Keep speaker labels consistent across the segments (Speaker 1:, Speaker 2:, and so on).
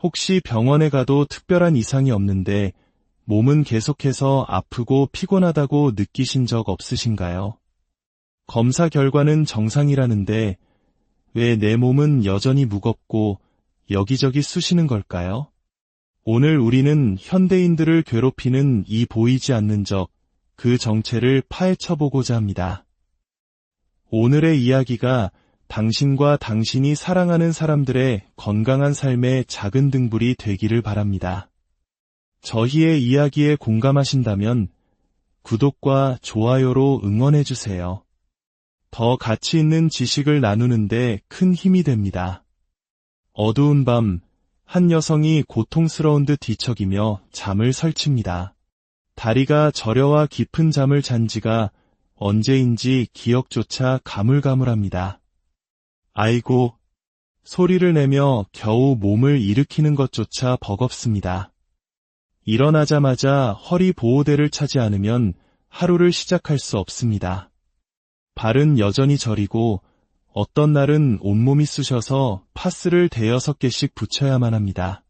Speaker 1: 혹시 병원에 가도 특별한 이상이 없는데 몸은 계속해서 아프고 피곤하다고 느끼신 적 없으신가요? 검사 결과는 정상이라는데 왜 내 몸은 여전히 무겁고 여기저기 쑤시는 걸까요? 오늘 우리는 현대인들을 괴롭히는 이 보이지 않는 적, 그 정체를 파헤쳐보고자 합니다. 오늘의 이야기가 당신과 당신이 사랑하는 사람들의 건강한 삶의 작은 등불이 되기를 바랍니다. 저희의 이야기에 공감하신다면 구독과 좋아요로 응원해주세요. 더 가치 있는 지식을 나누는데 큰 힘이 됩니다. 어두운 밤, 한 여성이 고통스러운 듯 뒤척이며 잠을 설칩니다. 다리가 저려와 깊은 잠을 잔 지가 언제인지 기억조차 가물가물합니다. 아이고, 소리를 내며 겨우 몸을 일으키는 것조차 버겁습니다. 일어나자마자 허리 보호대를 차지 않으면 하루를 시작할 수 없습니다. 발은 여전히 저리고 어떤 날은 온몸이 쑤셔서 파스를 대여섯 개씩 붙여야만 합니다.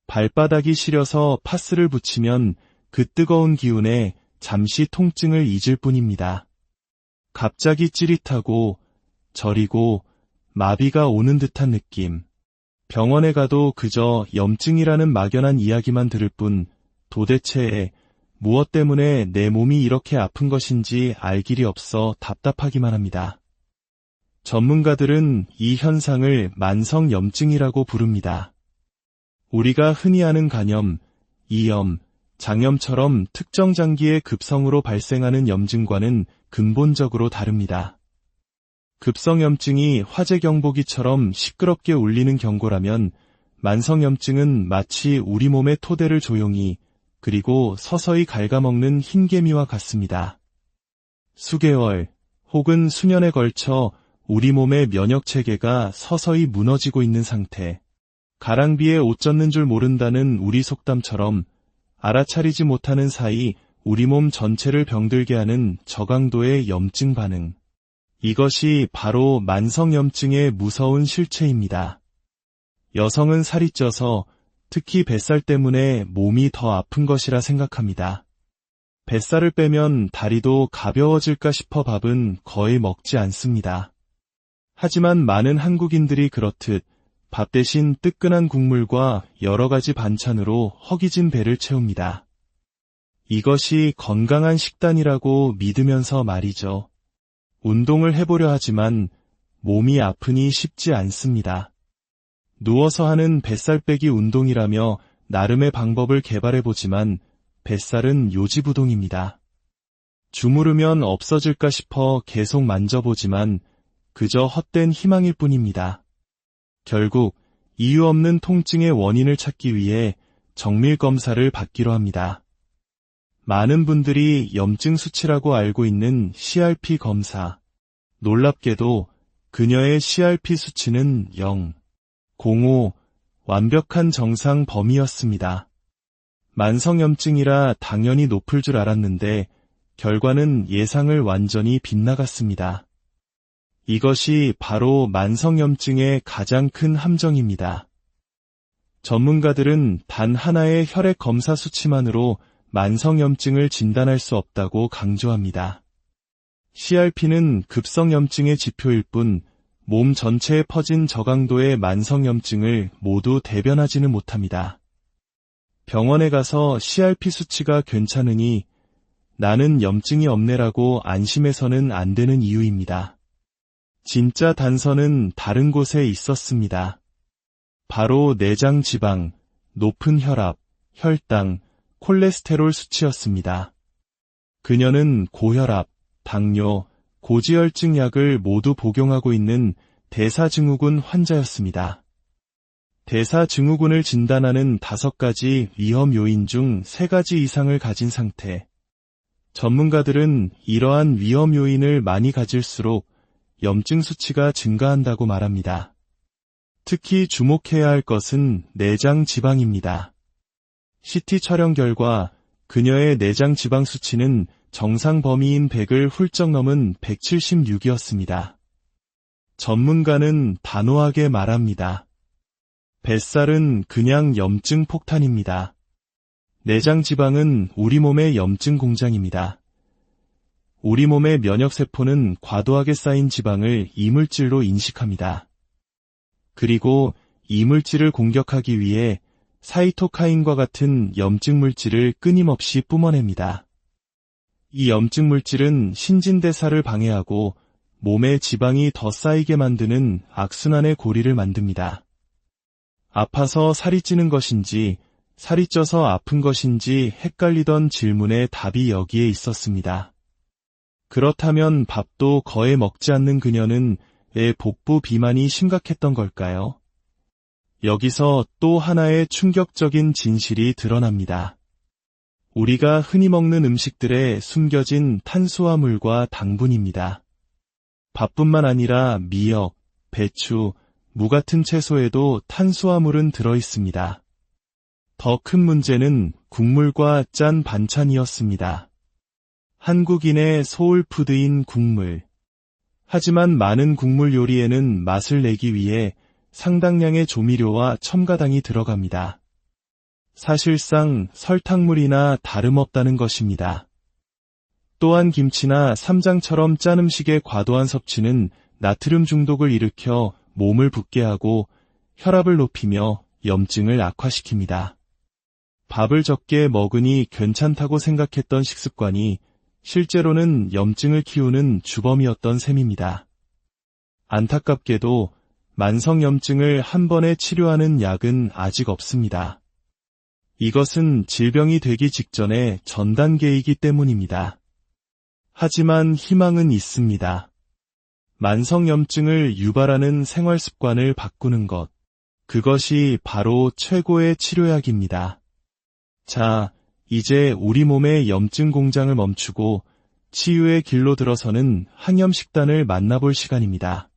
Speaker 1: 발바닥이 시려서 파스를 붙이면 그 뜨거운 기운에 잠시 통증을 잊을 뿐입니다. 갑자기 찌릿하고 저리고 마비가 오는 듯한 느낌. 병원에 가도 그저 염증이라는 막연한 이야기만 들을 뿐 도대체 무엇 때문에 내 몸이 이렇게 아픈 것인지 알 길이 없어 답답하기만 합니다. 전문가들은 이 현상을 만성염증이라고 부릅니다. 우리가 흔히 아는 간염, 이염, 장염처럼 특정 장기의 급성으로 발생하는 염증과는 근본적으로 다릅니다. 급성염증이 화재 경보기처럼 시끄럽게 울리는 경고라면 만성염증은 마치 우리 몸의 토대를 조용히 그리고 서서히 갉아먹는 흰개미와 같습니다. 수개월 혹은 수년에 걸쳐 우리 몸의 면역체계가 서서히 무너지고 있는 상태. 가랑비에 옷 젖는 줄 모른다는 우리 속담처럼 알아차리지 못하는 사이 우리 몸 전체를 병들게 하는 저강도의 염증 반응. 이것이 바로 만성염증의 무서운 실체입니다. 여성은 살이 쪄서 특히 뱃살 때문에 몸이 더 아픈 것이라 생각합니다. 뱃살을 빼면 다리도 가벼워질까 싶어 밥은 거의 먹지 않습니다. 하지만 많은 한국인들이 그렇듯 밥 대신 뜨끈한 국물과 여러 가지 반찬으로 허기진 배를 채웁니다. 이것이 건강한 식단이라고 믿으면서 말이죠. 운동을 해보려 하지만 몸이 아프니 쉽지 않습니다. 누워서 하는 뱃살 빼기 운동이라며 나름의 방법을 개발해보지만 뱃살은 요지부동입니다. 주무르면 없어질까 싶어 계속 만져보지만 그저 헛된 희망일 뿐입니다. 결국 이유 없는 통증의 원인을 찾기 위해 정밀검사를 받기로 합니다. 많은 분들이 염증 수치라고 알고 있는 CRP 검사. 놀랍게도 그녀의 CRP 수치는 0, 05, 완벽한 정상 범위였습니다. 만성염증이라 당연히 높을 줄 알았는데 결과는 예상을 완전히 빗나갔습니다. 이것이 바로 만성염증의 가장 큰 함정입니다. 전문가들은 단 하나의 혈액 검사 수치만으로 만성염증을 진단할 수 없다고 강조합니다. CRP는 급성염증의 지표일 뿐 몸 전체에 퍼진 저강도의 만성염증을 모두 대변하지는 못합니다. 병원에 가서 CRP 수치가 괜찮으니 나는 염증이 없네라고 안심해서는 안 되는 이유입니다. 진짜 단서는 다른 곳에 있었습니다. 바로 내장 지방, 높은 혈압, 혈당, 콜레스테롤 수치였습니다. 그녀는 고혈압, 당뇨, 고지혈증 약을 모두 복용하고 있는 대사증후군 환자였습니다. 대사증후군을 진단하는 5가지 위험 요인 중 3가지 이상을 가진 상태. 전문가들은 이러한 위험 요인을 많이 가질수록 염증 수치가 증가한다고 말합니다. 특히 주목해야 할 것은 내장 지방입니다. CT 촬영 결과 그녀의 내장 지방 수치는 정상 범위인 100을 훌쩍 넘은 176이었습니다. 전문가는 단호하게 말합니다. 뱃살은 그냥 염증 폭탄입니다. 내장 지방은 우리 몸의 염증 공장입니다. 우리 몸의 면역세포는 과도하게 쌓인 지방을 이물질로 인식합니다. 그리고 이물질을 공격하기 위해 사이토카인과 같은 염증 물질을 끊임없이 뿜어냅니다. 이 염증 물질은 신진대사를 방해하고 몸에 지방이 더 쌓이게 만드는 악순환의 고리를 만듭니다. 아파서 살이 찌는 것인지 살이 쪄서 아픈 것인지 헷갈리던 질문의 답이 여기에 있었습니다. 그렇다면 밥도 거의 먹지 않는 그녀는 왜 복부 비만이 심각했던 걸까요? 여기서 또 하나의 충격적인 진실이 드러납니다. 우리가 흔히 먹는 음식들에 숨겨진 탄수화물과 당분입니다. 밥뿐만 아니라 미역, 배추, 무 같은 채소에도 탄수화물은 들어있습니다. 더 큰 문제는 국물과 짠 반찬이었습니다. 한국인의 소울푸드인 국물. 하지만 많은 국물 요리에는 맛을 내기 위해 상당량의 조미료와 첨가당이 들어갑니다. 사실상 설탕물이나 다름없다는 것입니다. 또한 김치나 쌈장처럼 짠 음식의 과도한 섭취는 나트륨 중독을 일으켜 몸을 붓게 하고 혈압을 높이며 염증을 악화시킵니다. 밥을 적게 먹으니 괜찮다고 생각했던 식습관이 실제로는 염증을 키우는 주범이었던 셈입니다. 안타깝게도 만성염증을 한 번에 치료하는 약은 아직 없습니다. 이것은 질병이 되기 직전의 전 단계이기 때문입니다. 하지만 희망은 있습니다. 만성염증을 유발하는 생활습관을 바꾸는 것. 그것이 바로 최고의 치료약입니다. 자, 이제 우리 몸의 염증 공장을 멈추고 치유의 길로 들어서는 항염식단을 만나볼 시간입니다.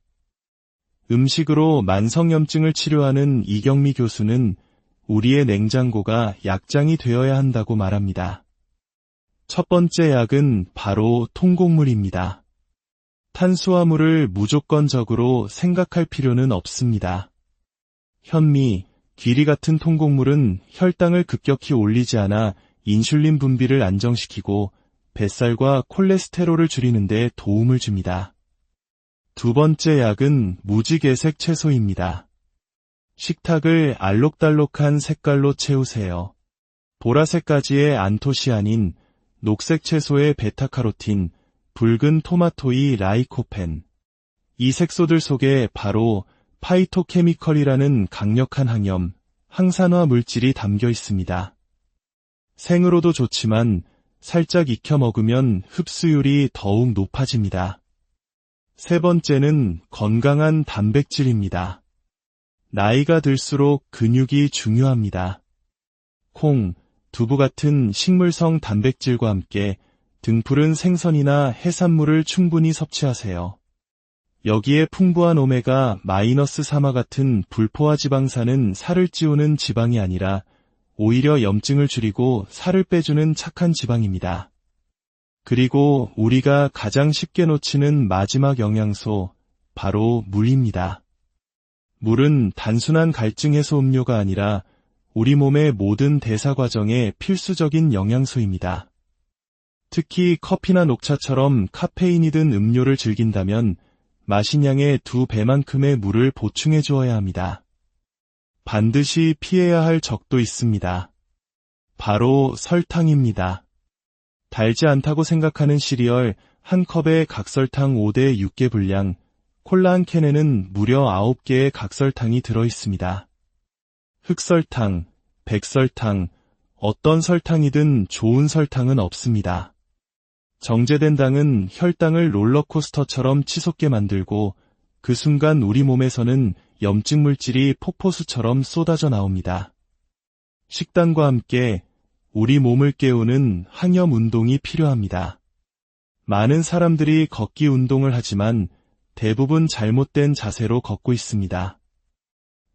Speaker 1: 음식으로 만성염증을 치료하는 이경미 교수는 우리의 냉장고가 약장이 되어야 한다고 말합니다. 첫 번째 약은 바로 통곡물입니다. 탄수화물을 무조건적으로 생각할 필요는 없습니다. 현미, 귀리 같은 통곡물은 혈당을 급격히 올리지 않아 인슐린 분비를 안정시키고 뱃살과 콜레스테롤을 줄이는 데 도움을 줍니다. 두 번째 약은 무지개색 채소입니다. 식탁을 알록달록한 색깔로 채우세요. 보라색 가지의 안토시아닌, 녹색 채소의 베타카로틴, 붉은 토마토의 라이코펜. 이 색소들 속에 바로 파이토케미컬이라는 강력한 항염, 항산화 물질이 담겨 있습니다. 생으로도 좋지만 살짝 익혀 먹으면 흡수율이 더욱 높아집니다. 세 번째는 건강한 단백질입니다. 나이가 들수록 근육이 중요합니다. 콩, 두부 같은 식물성 단백질과 함께 등푸른 생선이나 해산물을 충분히 섭취하세요. 여기에 풍부한 오메가-3와 같은 불포화 지방산은 살을 찌우는 지방이 아니라 오히려 염증을 줄이고 살을 빼주는 착한 지방입니다. 그리고 우리가 가장 쉽게 놓치는 마지막 영양소, 바로 물입니다. 물은 단순한 갈증 해소 음료가 아니라 우리 몸의 모든 대사 과정에 필수적인 영양소입니다. 특히 커피나 녹차처럼 카페인이 든 음료를 즐긴다면 마신 양의 2배만큼의 물을 보충해 주어야 합니다. 반드시 피해야 할 적도 있습니다. 바로 설탕입니다. 달지 않다고 생각하는 시리얼 한 컵에 각설탕 5대 6개 분량, 콜라 한 캔에는 무려 9개의 각설탕이 들어있습니다. 흑설탕, 백설탕, 어떤 설탕이든 좋은 설탕은 없습니다. 정제된 당은 혈당을 롤러코스터처럼 치솟게 만들고 그 순간 우리 몸에서는 염증 물질이 폭포수처럼 쏟아져 나옵니다. 식단과 함께 우리 몸을 깨우는 항염 운동이 필요합니다. 많은 사람들이 걷기 운동을 하지만 대부분 잘못된 자세로 걷고 있습니다.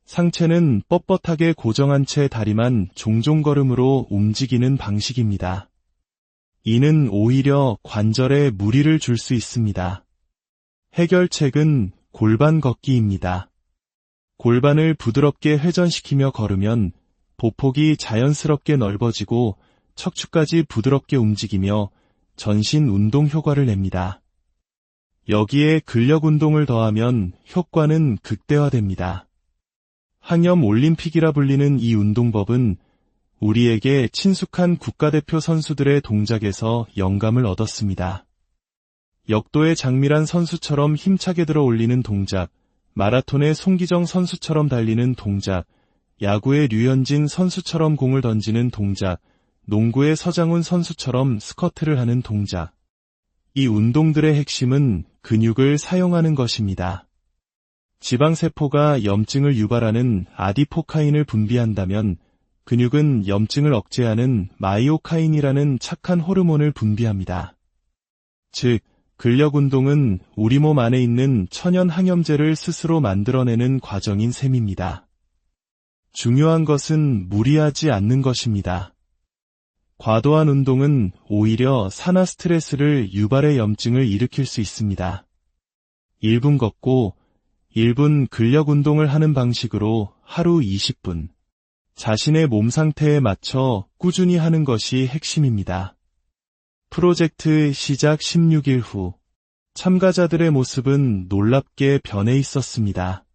Speaker 1: 상체는 뻣뻣하게 고정한 채 다리만 종종 걸음으로 움직이는 방식입니다. 이는 오히려 관절에 무리를 줄 수 있습니다. 해결책은 골반 걷기입니다. 골반을 부드럽게 회전시키며 걸으면 보폭이 자연스럽게 넓어지고 척추까지 부드럽게 움직이며 전신 운동 효과를 냅니다. 여기에 근력 운동을 더하면 효과는 극대화됩니다. 항염 올림픽이라 불리는 이 운동법은 우리에게 친숙한 국가대표 선수들의 동작에서 영감을 얻었습니다. 역도의 장미란 선수처럼 힘차게 들어 올리는 동작, 마라톤의 송기정 선수처럼 달리는 동작, 야구의 류현진 선수처럼 공을 던지는 동작, 농구의 서장훈 선수처럼 스쿼트를 하는 동작. 이 운동들의 핵심은 근육을 사용하는 것입니다. 지방세포가 염증을 유발하는 아디포카인을 분비한다면 근육은 염증을 억제하는 마이오카인이라는 착한 호르몬을 분비합니다. 즉, 근력 운동은 우리 몸 안에 있는 천연 항염제를 스스로 만들어내는 과정인 셈입니다. 중요한 것은 무리하지 않는 것입니다. 과도한 운동은 오히려 산화 스트레스를 유발해 염증을 일으킬 수 있습니다. 1분 걷고 1분 근력 운동을 하는 방식으로 하루 20분, 자신의 몸 상태에 맞춰 꾸준히 하는 것이 핵심입니다. 프로젝트 시작 16일 후, 참가자들의 모습은 놀랍게 변해 있었습니다.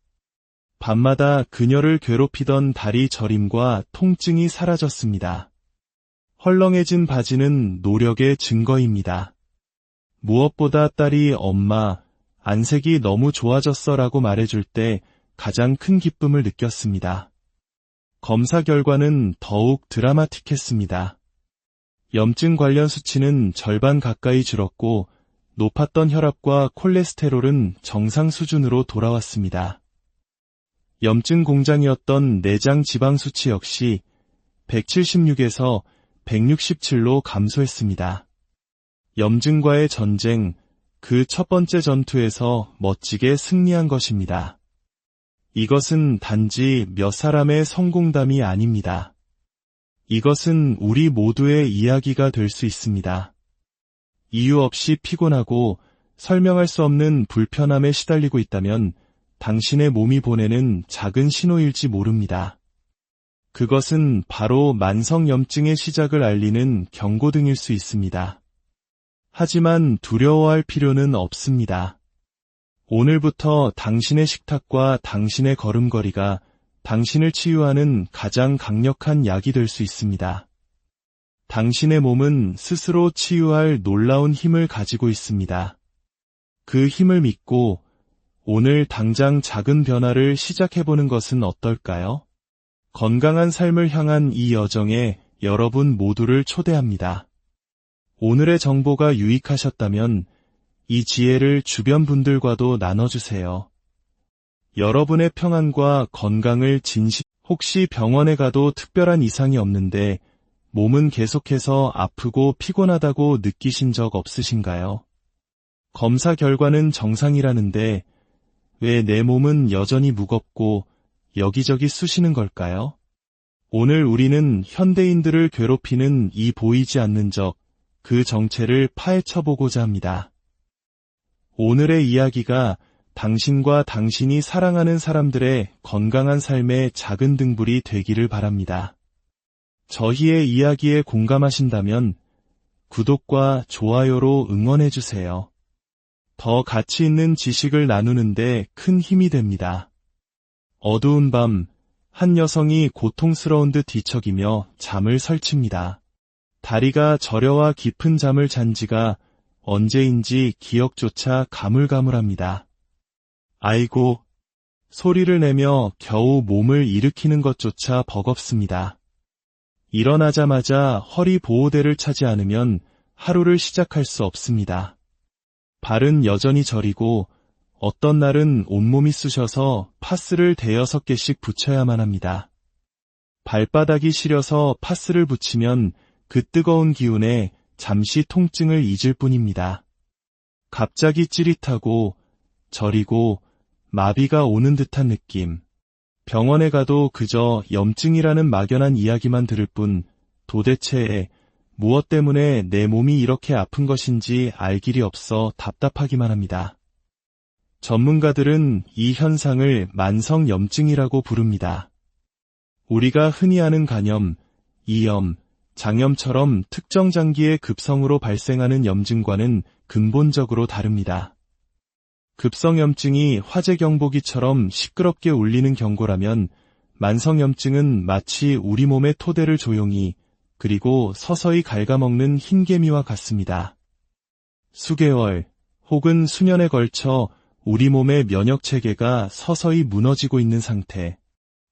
Speaker 1: 밤마다 그녀를 괴롭히던 다리 저림과 통증이 사라졌습니다. 헐렁해진 바지는 노력의 증거입니다. 무엇보다 딸이 엄마, 안색이 너무 좋아졌어 라고 말해줄 때 가장 큰 기쁨을 느꼈습니다. 검사 결과는 더욱 드라마틱했습니다. 염증 관련 수치는 절반 가까이 줄었고 높았던 혈압과 콜레스테롤은 정상 수준으로 돌아왔습니다. 염증 공장이었던 내장 지방 수치 역시 176에서 167로 감소했습니다. 염증과의 전쟁, 그 첫 번째 전투에서 멋지게 승리한 것입니다. 이것은 단지 몇 사람의 성공담이 아닙니다. 이것은 우리 모두의 이야기가 될 수 있습니다. 이유 없이 피곤하고 설명할 수 없는 불편함에 시달리고 있다면 당신의 몸이 보내는 작은 신호일지 모릅니다. 그것은 바로 만성염증의 시작을 알리는 경고등일 수 있습니다. 하지만 두려워할 필요는 없습니다. 오늘부터 당신의 식탁과 당신의 걸음걸이가 당신을 치유하는 가장 강력한 약이 될 수 있습니다. 당신의 몸은 스스로 치유할 놀라운 힘을 가지고 있습니다. 그 힘을 믿고 오늘 당장 작은 변화를 시작해보는 것은 어떨까요? 건강한 삶을 향한 이 여정에 여러분 모두를 초대합니다. 오늘의 정보가 유익하셨다면 이 지혜를 주변 분들과도 나눠주세요. 여러분의 평안과 건강을 혹시 병원에 가도 특별한 이상이 없는데 몸은 계속해서 아프고 피곤하다고 느끼신 적 없으신가요? 검사 결과는 정상이라는데 왜 내 몸은 여전히 무겁고 여기저기 쑤시는 걸까요? 오늘 우리는 현대인들을 괴롭히는 이 보이지 않는 적, 그 정체를 파헤쳐보고자 합니다. 오늘의 이야기가 당신과 당신이 사랑하는 사람들의 건강한 삶의 작은 등불이 되기를 바랍니다. 저희의 이야기에 공감하신다면 구독과 좋아요로 응원해주세요. 더 가치 있는 지식을 나누는데 큰 힘이 됩니다. 어두운 밤, 한 여성이 고통스러운 듯 뒤척이며 잠을 설칩니다. 다리가 저려와 깊은 잠을 잔 지가 언제인지 기억조차 가물가물합니다. 아이고, 소리를 내며 겨우 몸을 일으키는 것조차 버겁습니다. 일어나자마자 허리 보호대를 차지 않으면 하루를 시작할 수 없습니다. 발은 여전히 저리고 어떤 날은 온몸이 쑤셔서 파스를 대여섯 개씩 붙여야만 합니다. 발바닥이 시려서 파스를 붙이면 그 뜨거운 기운에 잠시 통증을 잊을 뿐입니다. 갑자기 찌릿하고 저리고 마비가 오는 듯한 느낌. 병원에 가도 그저 염증이라는 막연한 이야기만 들을 뿐 도대체 무엇 때문에 내 몸이 이렇게 아픈 것인지 알 길이 없어 답답하기만 합니다. 전문가들은 이 현상을 만성염증이라고 부릅니다. 우리가 흔히 아는 간염, 이염, 장염처럼 특정 장기의 급성으로 발생하는 염증과는 근본적으로 다릅니다. 급성염증이 화재경보기처럼 시끄럽게 울리는 경고라면 만성염증은 마치 우리 몸의 토대를 조용히 그리고 서서히 갉아먹는 흰개미와 같습니다. 수개월 혹은 수년에 걸쳐 우리 몸의 면역체계가 서서히 무너지고 있는 상태.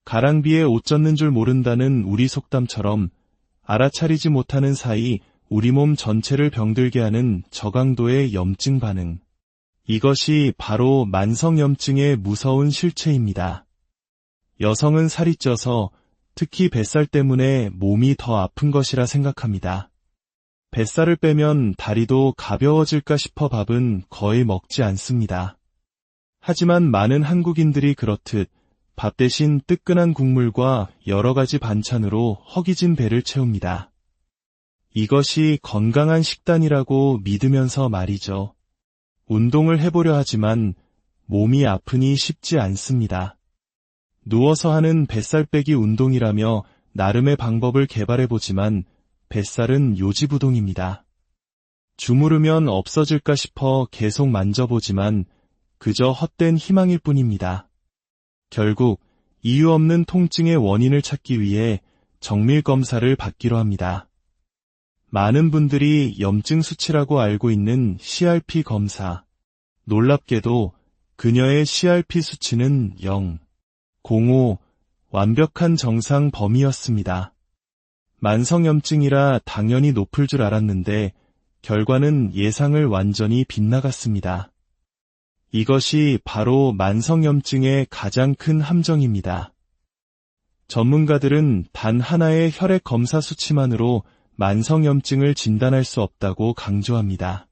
Speaker 1: 가랑비에 옷 젖는 줄 모른다는 우리 속담처럼 알아차리지 못하는 사이 우리 몸 전체를 병들게 하는 저강도의 염증 반응. 이것이 바로 만성염증의 무서운 실체입니다. 여성은 살이 쪄서 특히 뱃살 때문에 몸이 더 아픈 것이라 생각합니다. 뱃살을 빼면 다리도 가벼워질까 싶어 밥은 거의 먹지 않습니다. 하지만 많은 한국인들이 그렇듯 밥 대신 뜨끈한 국물과 여러 가지 반찬으로 허기진 배를 채웁니다. 이것이 건강한 식단이라고 믿으면서 말이죠. 운동을 해보려 하지만 몸이 아프니 쉽지 않습니다. 누워서 하는 뱃살 빼기 운동이라며 나름의 방법을 개발해보지만 뱃살은 요지부동입니다. 주무르면 없어질까 싶어 계속 만져보지만 그저 헛된 희망일 뿐입니다. 결국 이유 없는 통증의 원인을 찾기 위해 정밀 검사를 받기로 합니다. 많은 분들이 염증 수치라고 알고 있는 CRP 검사. 놀랍게도 그녀의 CRP 수치는 0, 05, 완벽한 정상 범위였습니다. 만성염증이라 당연히 높을 줄 알았는데 결과는 예상을 완전히 빗나갔습니다. 이것이 바로 만성염증의 가장 큰 함정입니다. 전문가들은 단 하나의 혈액 검사 수치만으로 만성염증을 진단할 수 없다고 강조합니다.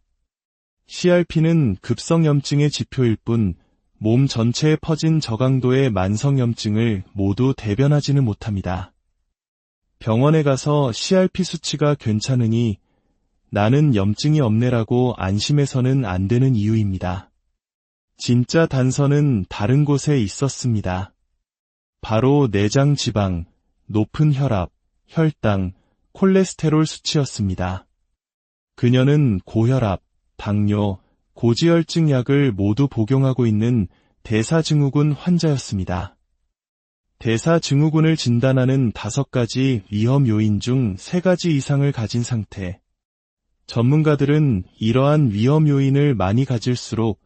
Speaker 1: CRP는 급성염증의 지표일 뿐 몸 전체에 퍼진 저강도의 만성염증을 모두 대변하지는 못합니다. 병원에 가서 CRP 수치가 괜찮으니 나는 염증이 없네라고 안심해서는 안 되는 이유입니다. 진짜 단서는 다른 곳에 있었습니다. 바로 내장 지방, 높은 혈압, 혈당, 콜레스테롤 수치였습니다. 그녀는 고혈압, 당뇨, 고지혈증 약을 모두 복용하고 있는 대사증후군 환자였습니다. 대사증후군을 진단하는 5가지 위험 요인 중 3가지 이상을 가진 상태. 전문가들은 이러한 위험 요인을 많이 가질수록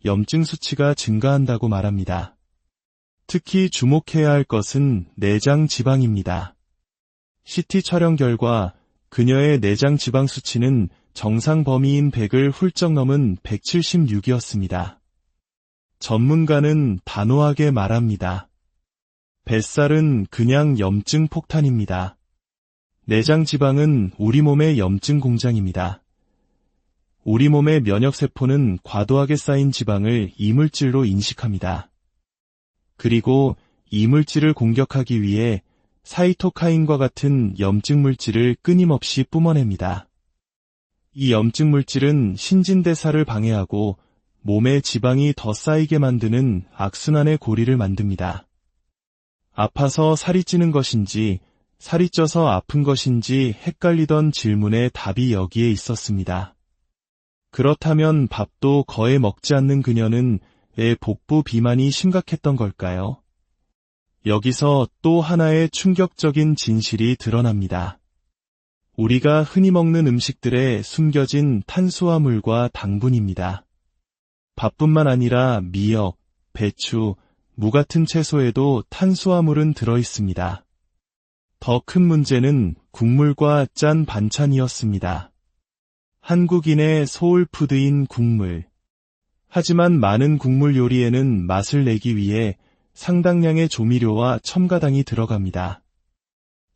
Speaker 1: 염증 수치가 증가한다고 말합니다. 특히 주목해야 할 것은 내장 지방입니다. CT 촬영 결과 그녀의 내장 지방 수치는 정상 범위인 100을 훌쩍 넘은 176이었습니다. 전문가는 단호하게 말합니다. 뱃살은 그냥 염증 폭탄입니다. 내장 지방은 우리 몸의 염증 공장입니다. 우리 몸의 면역세포는 과도하게 쌓인 지방을 이물질로 인식합니다. 그리고 이물질을 공격하기 위해 사이토카인과 같은 염증 물질을 끊임없이 뿜어냅니다. 이 염증 물질은 신진대사를 방해하고 몸에 지방이 더 쌓이게 만드는 악순환의 고리를 만듭니다. 아파서 살이 찌는 것인지 살이 쪄서 아픈 것인지 헷갈리던 질문의 답이 여기에 있었습니다. 그렇다면 밥도 거의 먹지 않는 그녀는 왜 복부 비만이 심각했던 걸까요? 여기서 또 하나의 충격적인 진실이 드러납니다. 우리가 흔히 먹는 음식들에 숨겨진 탄수화물과 당분입니다. 밥뿐만 아니라 미역, 배추, 무 같은 채소에도 탄수화물은 들어있습니다. 더 큰 문제는 국물과 짠 반찬이었습니다. 한국인의 소울푸드인 국물. 하지만 많은 국물 요리에는 맛을 내기 위해 상당량의 조미료와 첨가당이 들어갑니다.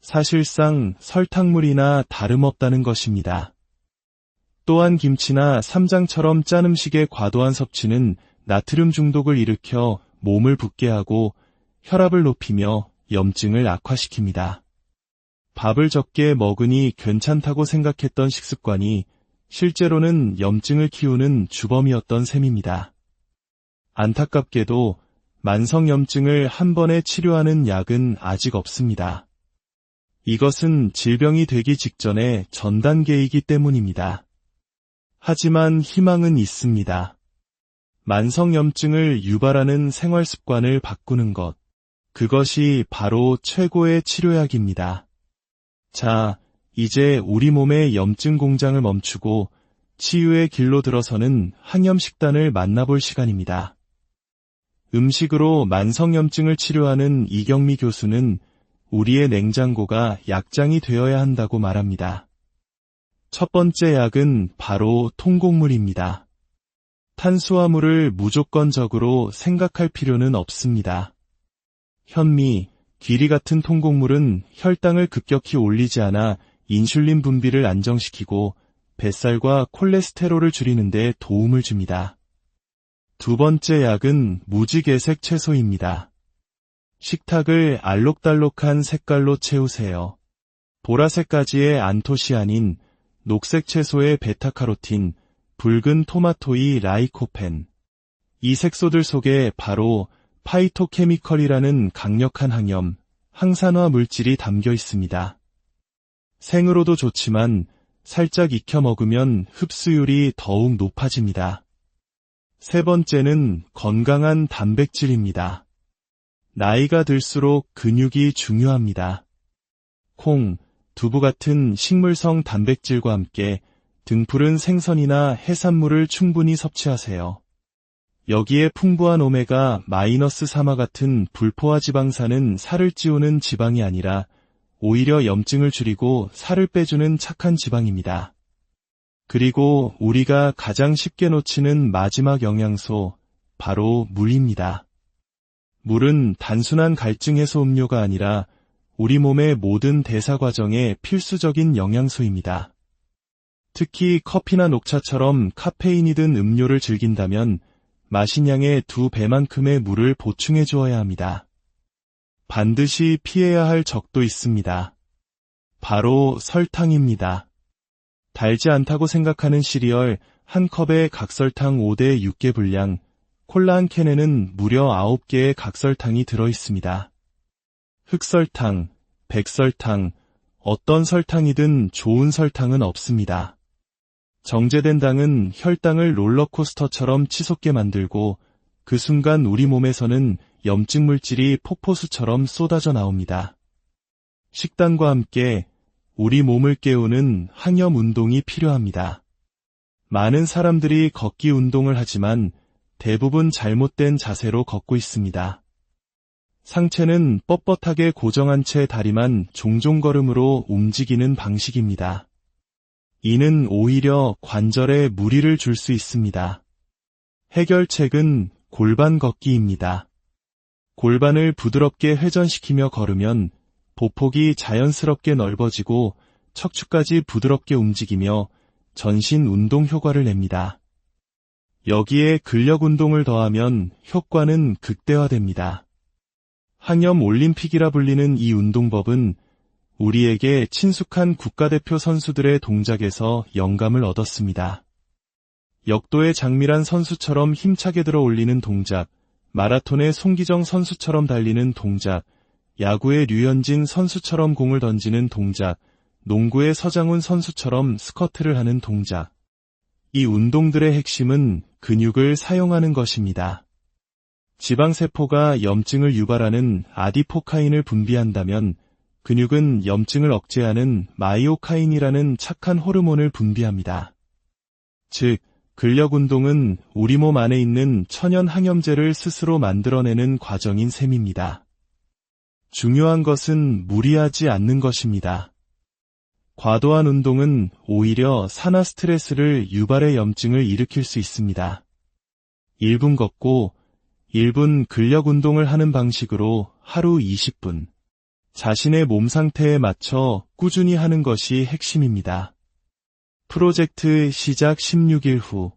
Speaker 1: 사실상 설탕물이나 다름없다는 것입니다. 또한 김치나 쌈장처럼 짠 음식의 과도한 섭취는 나트륨 중독을 일으켜 몸을 붓게 하고 혈압을 높이며 염증을 악화시킵니다. 밥을 적게 먹으니 괜찮다고 생각했던 식습관이 실제로는 염증을 키우는 주범이었던 셈입니다. 안타깝게도 만성염증을 한 번에 치료하는 약은 아직 없습니다. 이것은 질병이 되기 직전의 전 단계이기 때문입니다. 하지만 희망은 있습니다. 만성염증을 유발하는 생활 습관을 바꾸는 것. 그것이 바로 최고의 치료약입니다. 자, 이제 우리 몸의 염증 공장을 멈추고 치유의 길로 들어서는 항염식단을 만나볼 시간입니다. 음식으로 만성염증을 치료하는 이경미 교수는 우리의 냉장고가 약장이 되어야 한다고 말합니다. 첫 번째 약은 바로 통곡물입니다. 탄수화물을 무조건적으로 생각할 필요는 없습니다. 현미, 귀리 같은 통곡물은 혈당을 급격히 올리지 않아 인슐린 분비를 안정시키고 뱃살과 콜레스테롤을 줄이는 데 도움을 줍니다. 두 번째 약은 무지개색 채소입니다. 식탁을 알록달록한 색깔로 채우세요. 보라색 가지의 안토시아닌, 녹색 채소의 베타카로틴, 붉은 토마토의 라이코펜. 이 색소들 속에 바로 파이토케미컬이라는 강력한 항염, 항산화 물질이 담겨 있습니다. 생으로도 좋지만 살짝 익혀 먹으면 흡수율이 더욱 높아집니다. 세 번째는 건강한 단백질입니다. 나이가 들수록 근육이 중요합니다. 콩, 두부 같은 식물성 단백질과 함께 등푸른 생선이나 해산물을 충분히 섭취하세요. 여기에 풍부한 오메가-3와 같은 불포화 지방산은 살을 찌우는 지방이 아니라 오히려 염증을 줄이고 살을 빼주는 착한 지방입니다. 그리고 우리가 가장 쉽게 놓치는 마지막 영양소, 바로 물입니다. 물은 단순한 갈증 해소 음료가 아니라 우리 몸의 모든 대사 과정에 필수적인 영양소입니다. 특히 커피나 녹차처럼 카페인이 든 음료를 즐긴다면 마신 양의 2배만큼의 물을 보충해 주어야 합니다. 반드시 피해야 할 적도 있습니다. 바로 설탕입니다. 달지 않다고 생각하는 시리얼 한 컵에 각설탕 5대 6개 분량, 콜라 한 캔에는 무려 9개의 각설탕이 들어있습니다. 흑설탕, 백설탕, 어떤 설탕이든 좋은 설탕은 없습니다. 정제된 당은 혈당을 롤러코스터처럼 치솟게 만들고 그 순간 우리 몸에서는 염증 물질이 폭포수처럼 쏟아져 나옵니다. 식단과 함께 우리 몸을 깨우는 항염 운동이 필요합니다. 많은 사람들이 걷기 운동을 하지만 대부분 잘못된 자세로 걷고 있습니다. 상체는 뻣뻣하게 고정한 채 다리만 종종 걸음으로 움직이는 방식입니다. 이는 오히려 관절에 무리를 줄 수 있습니다. 해결책은 골반 걷기입니다. 골반을 부드럽게 회전시키며 걸으면 보폭이 자연스럽게 넓어지고 척추까지 부드럽게 움직이며 전신 운동 효과를 냅니다. 여기에 근력 운동을 더하면 효과는 극대화됩니다. 항염 올림픽이라 불리는 이 운동법은 우리에게 친숙한 국가대표 선수들의 동작에서 영감을 얻었습니다. 역도의 장미란 선수처럼 힘차게 들어 올리는 동작, 마라톤의 송기정 선수처럼 달리는 동작, 야구의 류현진 선수처럼 공을 던지는 동작, 농구의 서장훈 선수처럼 스쿼트를 하는 동작. 이 운동들의 핵심은 근육을 사용하는 것입니다. 지방세포가 염증을 유발하는 아디포카인을 분비한다면 근육은 염증을 억제하는 마이오카인이라는 착한 호르몬을 분비합니다. 즉, 근력 운동은 우리 몸 안에 있는 천연 항염제를 스스로 만들어내는 과정인 셈입니다. 중요한 것은 무리하지 않는 것입니다. 과도한 운동은 오히려 산화 스트레스를 유발해 염증을 일으킬 수 있습니다. 1분 걷고 1분 근력 운동을 하는 방식으로 하루 20분. 자신의 몸 상태에 맞춰 꾸준히 하는 것이 핵심입니다. 프로젝트 시작 16일 후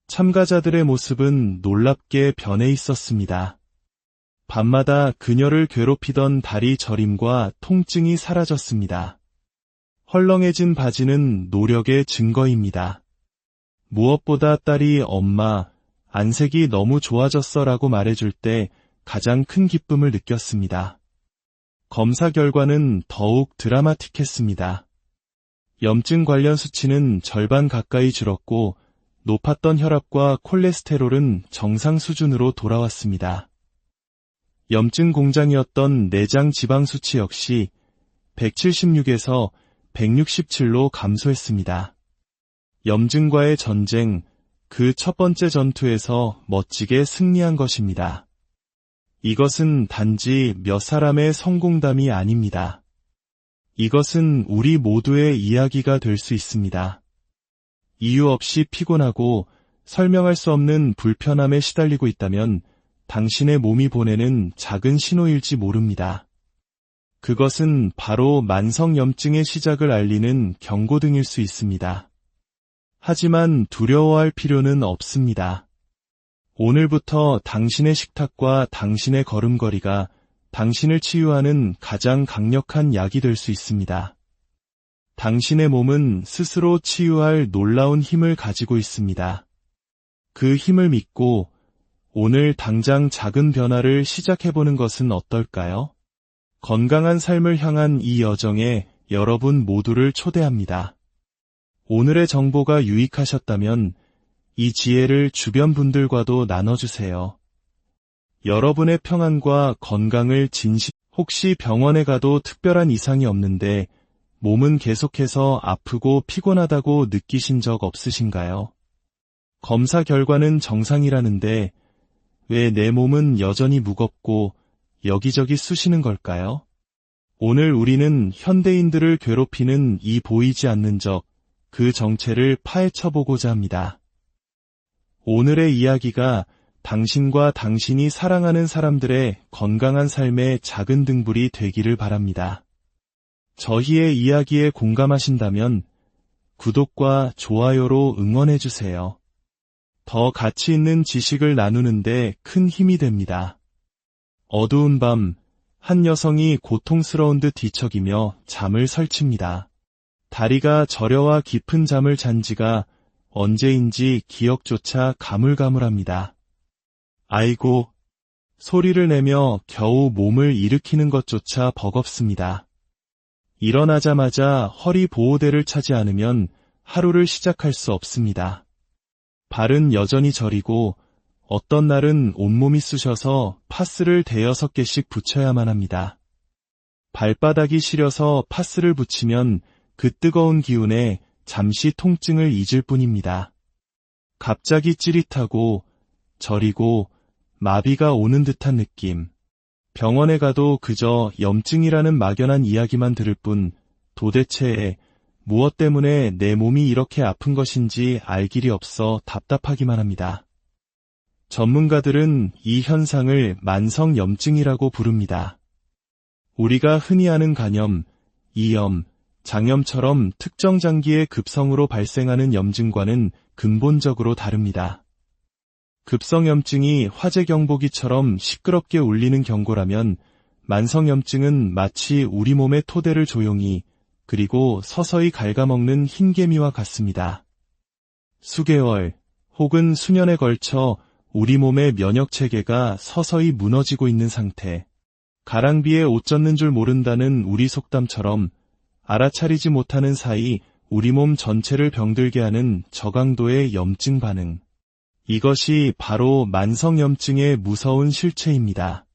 Speaker 1: 참가자들의 모습은 놀랍게 변해 있었습니다. 밤마다 그녀를 괴롭히던 다리 저림과 통증이 사라졌습니다. 헐렁해진 바지는 노력의 증거입니다. 무엇보다 딸이 엄마, 안색이 너무 좋아졌어 라고 말해줄 때 가장 큰 기쁨을 느꼈습니다. 검사 결과는 더욱 드라마틱했습니다. 염증 관련 수치는 절반 가까이 줄었고 높았던 혈압과 콜레스테롤은 정상 수준으로 돌아왔습니다. 염증 공장이었던 내장 지방 수치 역시 176에서 167로 감소했습니다. 염증과의 전쟁, 그 첫 번째 전투에서 멋지게 승리한 것입니다. 이것은 단지 몇 사람의 성공담이 아닙니다. 이것은 우리 모두의 이야기가 될 수 있습니다. 이유 없이 피곤하고 설명할 수 없는 불편함에 시달리고 있다면 당신의 몸이 보내는 작은 신호일지 모릅니다. 그것은 바로 만성염증의 시작을 알리는 경고등일 수 있습니다. 하지만 두려워할 필요는 없습니다. 오늘부터 당신의 식탁과 당신의 걸음걸이가 당신을 치유하는 가장 강력한 약이 될 수 있습니다. 당신의 몸은 스스로 치유할 놀라운 힘을 가지고 있습니다. 그 힘을 믿고 오늘 당장 작은 변화를 시작해보는 것은 어떨까요? 건강한 삶을 향한 이 여정에 여러분 모두를 초대합니다. 오늘의 정보가 유익하셨다면 이 지혜를 주변 분들과도 나눠주세요. 여러분의 평안과 건강을 혹시 병원에 가도 특별한 이상이 없는데 몸은 계속해서 아프고 피곤하다고 느끼신 적 없으신가요? 검사 결과는 정상이라는데 왜 내 몸은 여전히 무겁고 여기저기 쑤시는 걸까요? 오늘 우리는 현대인들을 괴롭히는 이 보이지 않는 적, 그 정체를 파헤쳐보고자 합니다. 오늘의 이야기가 당신과 당신이 사랑하는 사람들의 건강한 삶의 작은 등불이 되기를 바랍니다. 저희의 이야기에 공감하신다면 구독과 좋아요로 응원해주세요. 더 가치 있는 지식을 나누는데 큰 힘이 됩니다. 어두운 밤, 한 여성이 고통스러운 듯 뒤척이며 잠을 설칩니다. 다리가 저려와 깊은 잠을 잔 지가 언제인지 기억조차 가물가물합니다. 아이고, 소리를 내며 겨우 몸을 일으키는 것조차 버겁습니다. 일어나자마자 허리 보호대를 차지 않으면 하루를 시작할 수 없습니다. 발은 여전히 저리고 어떤 날은 온몸이 쑤셔서 파스를 5-6개씩 붙여야만 합니다. 발바닥이 시려서 파스를 붙이면 그 뜨거운 기운에 잠시 통증을 잊을 뿐입니다. 갑자기 찌릿하고 저리고 마비가 오는 듯한 느낌. 병원에 가도 그저 염증이라는 막연한 이야기만 들을 뿐 도대체 무엇 때문에 내 몸이 이렇게 아픈 것인지 알 길이 없어 답답하기만 합니다. 전문가들은 이 현상을 만성염증이라고 부릅니다. 우리가 흔히 아는 간염, 이염, 장염처럼 특정 장기의 급성으로 발생하는 염증과는 근본적으로 다릅니다. 급성염증이 화재경보기처럼 시끄럽게 울리는 경고라면 만성염증은 마치 우리 몸의 토대를 조용히 그리고 서서히 갉아먹는 흰개미와 같습니다. 수개월 혹은 수년에 걸쳐 우리 몸의 면역체계가 서서히 무너지고 있는 상태. 가랑비에 옷 젖는 줄 모른다는 우리 속담처럼 알아차리지 못하는 사이 우리 몸 전체를 병들게 하는 저강도의 염증 반응. 이것이 바로 만성염증의 무서운 실체입니다.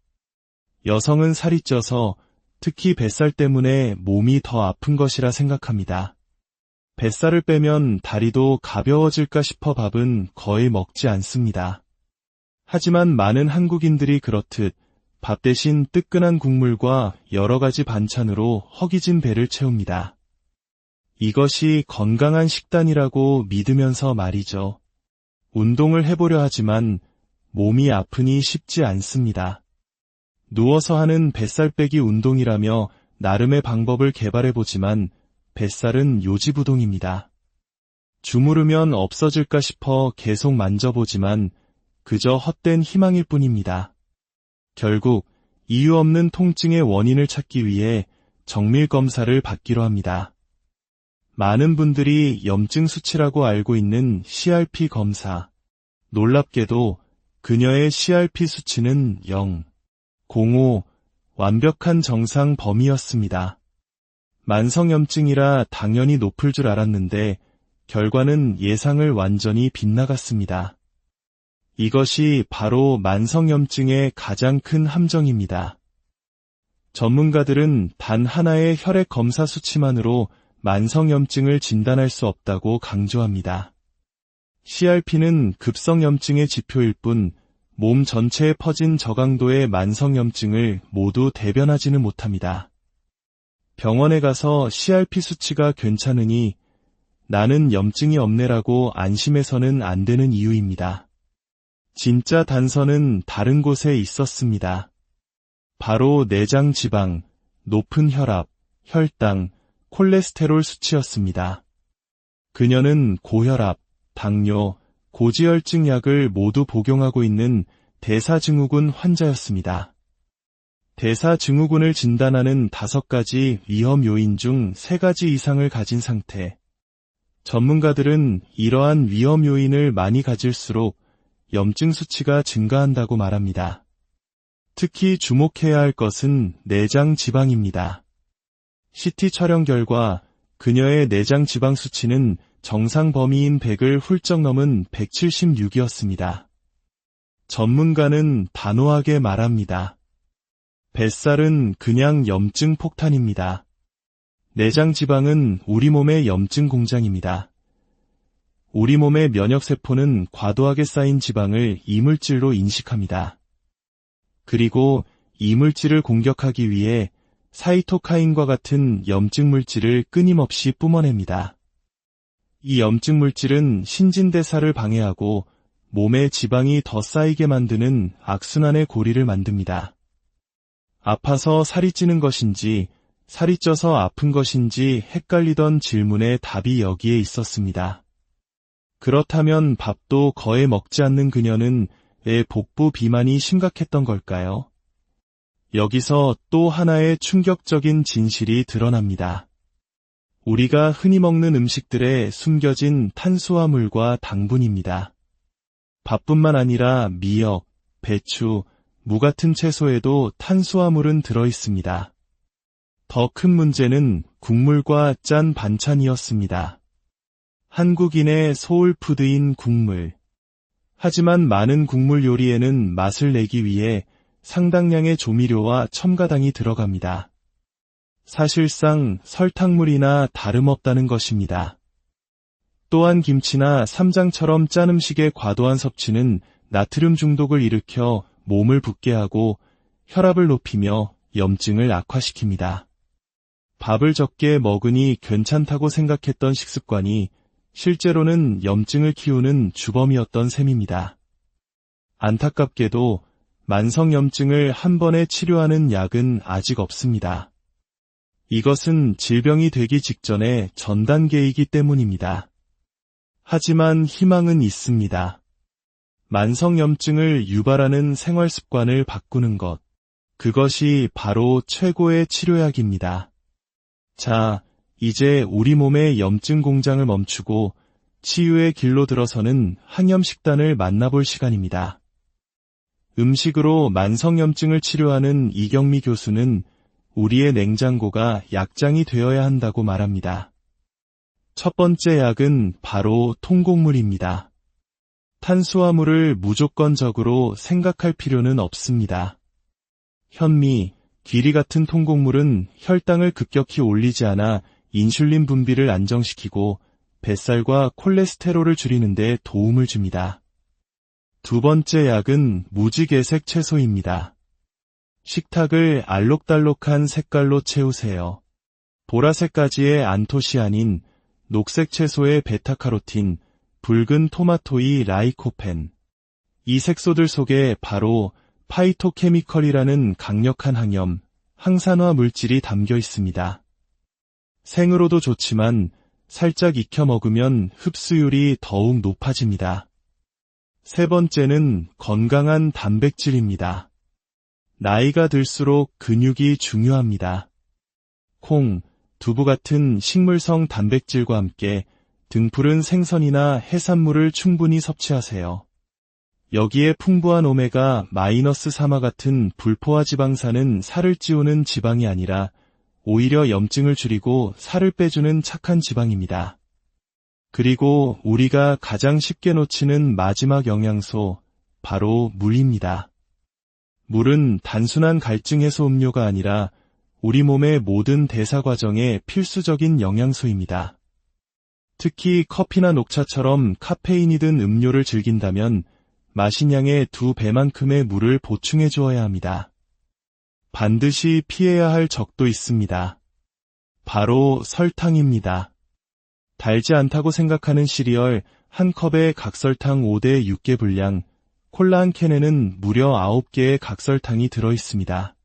Speaker 1: 여성은 살이 쪄서 특히 뱃살 때문에 몸이 더 아픈 것이라 생각합니다. 뱃살을 빼면 다리도 가벼워질까 싶어 밥은 거의 먹지 않습니다. 하지만 많은 한국인들이 그렇듯 밥 대신 뜨끈한 국물과 여러 가지 반찬으로 허기진 배를 채웁니다. 이것이 건강한 식단이라고 믿으면서 말이죠. 운동을 해보려 하지만 몸이 아프니 쉽지 않습니다. 누워서 하는 뱃살 빼기 운동이라며 나름의 방법을 개발해보지만 뱃살은 요지부동입니다. 주무르면 없어질까 싶어 계속 만져보지만 그저 헛된 희망일 뿐입니다. 결국 이유 없는 통증의 원인을 찾기 위해 정밀 검사를 받기로 합니다. 많은 분들이 염증 수치라고 알고 있는 CRP 검사, 놀랍게도 그녀의 CRP 수치는 0.05, 완벽한 정상 범위였습니다. 만성염증이라 당연히 높을 줄 알았는데 결과는 예상을 완전히 빗나갔습니다. 이것이 바로 만성염증의 가장 큰 함정입니다. 전문가들은 단 하나의 혈액 검사 수치만으로 만성염증을 진단할 수 없다고 강조합니다. CRP는 급성염증의 지표일 뿐 몸 전체에 퍼진 저강도의 만성염증을 모두 대변하지는 못합니다. 병원에 가서 CRP 수치가 괜찮으니 나는 염증이 없네라고 안심해서는 안 되는 이유입니다. 진짜 단서는 다른 곳에 있었습니다. 바로 내장 지방, 높은 혈압, 혈당, 콜레스테롤 수치였습니다. 그녀는 고혈압, 당뇨, 고지혈증 약을 모두 복용하고 있는 대사증후군 환자였습니다. 대사증후군을 진단하는 5가지 위험 요인 중 3가지 이상을 가진 상태. 전문가들은 이러한 위험 요인을 많이 가질수록 염증 수치가 증가한다고 말합니다. 특히 주목해야 할 것은 내장 지방입니다. CT 촬영 결과 그녀의 내장 지방 수치는 정상 범위인 100을 훌쩍 넘은 176이었습니다. 전문가는 단호하게 말합니다. 뱃살은 그냥 염증 폭탄입니다. 내장 지방은 우리 몸의 염증 공장입니다. 우리 몸의 면역세포는 과도하게 쌓인 지방을 이물질로 인식합니다. 그리고 이물질을 공격하기 위해 사이토카인과 같은 염증 물질을 끊임없이 뿜어냅니다. 이 염증 물질은 신진대사를 방해하고 몸에 지방이 더 쌓이게 만드는 악순환의 고리를 만듭니다. 아파서 살이 찌는 것인지 살이 쪄서 아픈 것인지 헷갈리던 질문의 답이 여기에 있었습니다. 그렇다면 밥도 거의 먹지 않는 그녀는 왜 복부 비만이 심각했던 걸까요? 여기서 또 하나의 충격적인 진실이 드러납니다. 우리가 흔히 먹는 음식들에 숨겨진 탄수화물과 당분입니다. 밥뿐만 아니라 미역, 배추, 무 같은 채소에도 탄수화물은 들어있습니다. 더 큰 문제는 국물과 짠 반찬이었습니다. 한국인의 소울푸드인 국물. 하지만 많은 국물 요리에는 맛을 내기 위해 상당량의 조미료와 첨가당이 들어갑니다. 사실상 설탕물이나 다름없다는 것입니다. 또한 김치나 쌈장처럼 짠 음식의 과도한 섭취는 나트륨 중독을 일으켜 몸을 붓게 하고 혈압을 높이며 염증을 악화시킵니다. 밥을 적게 먹으니 괜찮다고 생각했던 식습관이 실제로는 염증을 키우는 주범이었던 셈입니다. 안타깝게도 만성염증을 한 번에 치료하는 약은 아직 없습니다. 이것은 질병이 되기 직전의 전 단계이기 때문입니다. 하지만 희망은 있습니다. 만성염증을 유발하는 생활습관을 바꾸는 것. 그것이 바로 최고의 치료약입니다. 자, 이제 우리 몸의 염증 공장을 멈추고 치유의 길로 들어서는 항염식단을 만나볼 시간입니다. 음식으로 만성염증을 치료하는 이경미 교수는 우리의 냉장고가 약장이 되어야 한다고 말합니다. 첫 번째 약은 바로 통곡물입니다. 탄수화물을 무조건적으로 생각할 필요는 없습니다. 현미, 귀리 같은 통곡물은 혈당을 급격히 올리지 않아 인슐린 분비를 안정시키고 뱃살과 콜레스테롤을 줄이는 데 도움을 줍니다. 두 번째 약은 무지개색 채소입니다. 식탁을 알록달록한 색깔로 채우세요. 보라색 가지의 안토시아닌, 녹색 채소의 베타카로틴, 붉은 토마토의 라이코펜. 이 색소들 속에 바로 파이토케미컬이라는 강력한 항염, 항산화 물질이 담겨 있습니다. 생으로도 좋지만 살짝 익혀 먹으면 흡수율이 더욱 높아집니다. 세 번째는 건강한 단백질입니다. 나이가 들수록 근육이 중요합니다. 콩, 두부 같은 식물성 단백질과 함께 등푸른 생선이나 해산물을 충분히 섭취하세요. 여기에 풍부한 오메가-3와 같은 불포화 지방산은 살을 찌우는 지방이 아니라 오히려 염증을 줄이고 살을 빼주는 착한 지방입니다. 그리고 우리가 가장 쉽게 놓치는 마지막 영양소, 바로 물입니다. 물은 단순한 갈증 해소 음료가 아니라 우리 몸의 모든 대사 과정에 필수적인 영양소입니다. 특히 커피나 녹차처럼 카페인이 든 음료를 즐긴다면 마신 양의 2배만큼의 물을 보충해 주어야 합니다. 반드시 피해야 할 적도 있습니다. 바로 설탕입니다. 달지 않다고 생각하는 시리얼 한 컵에 각설탕 5대 6개 분량, 콜라 한 캔에는 무려 9개의 각설탕이 들어있습니다.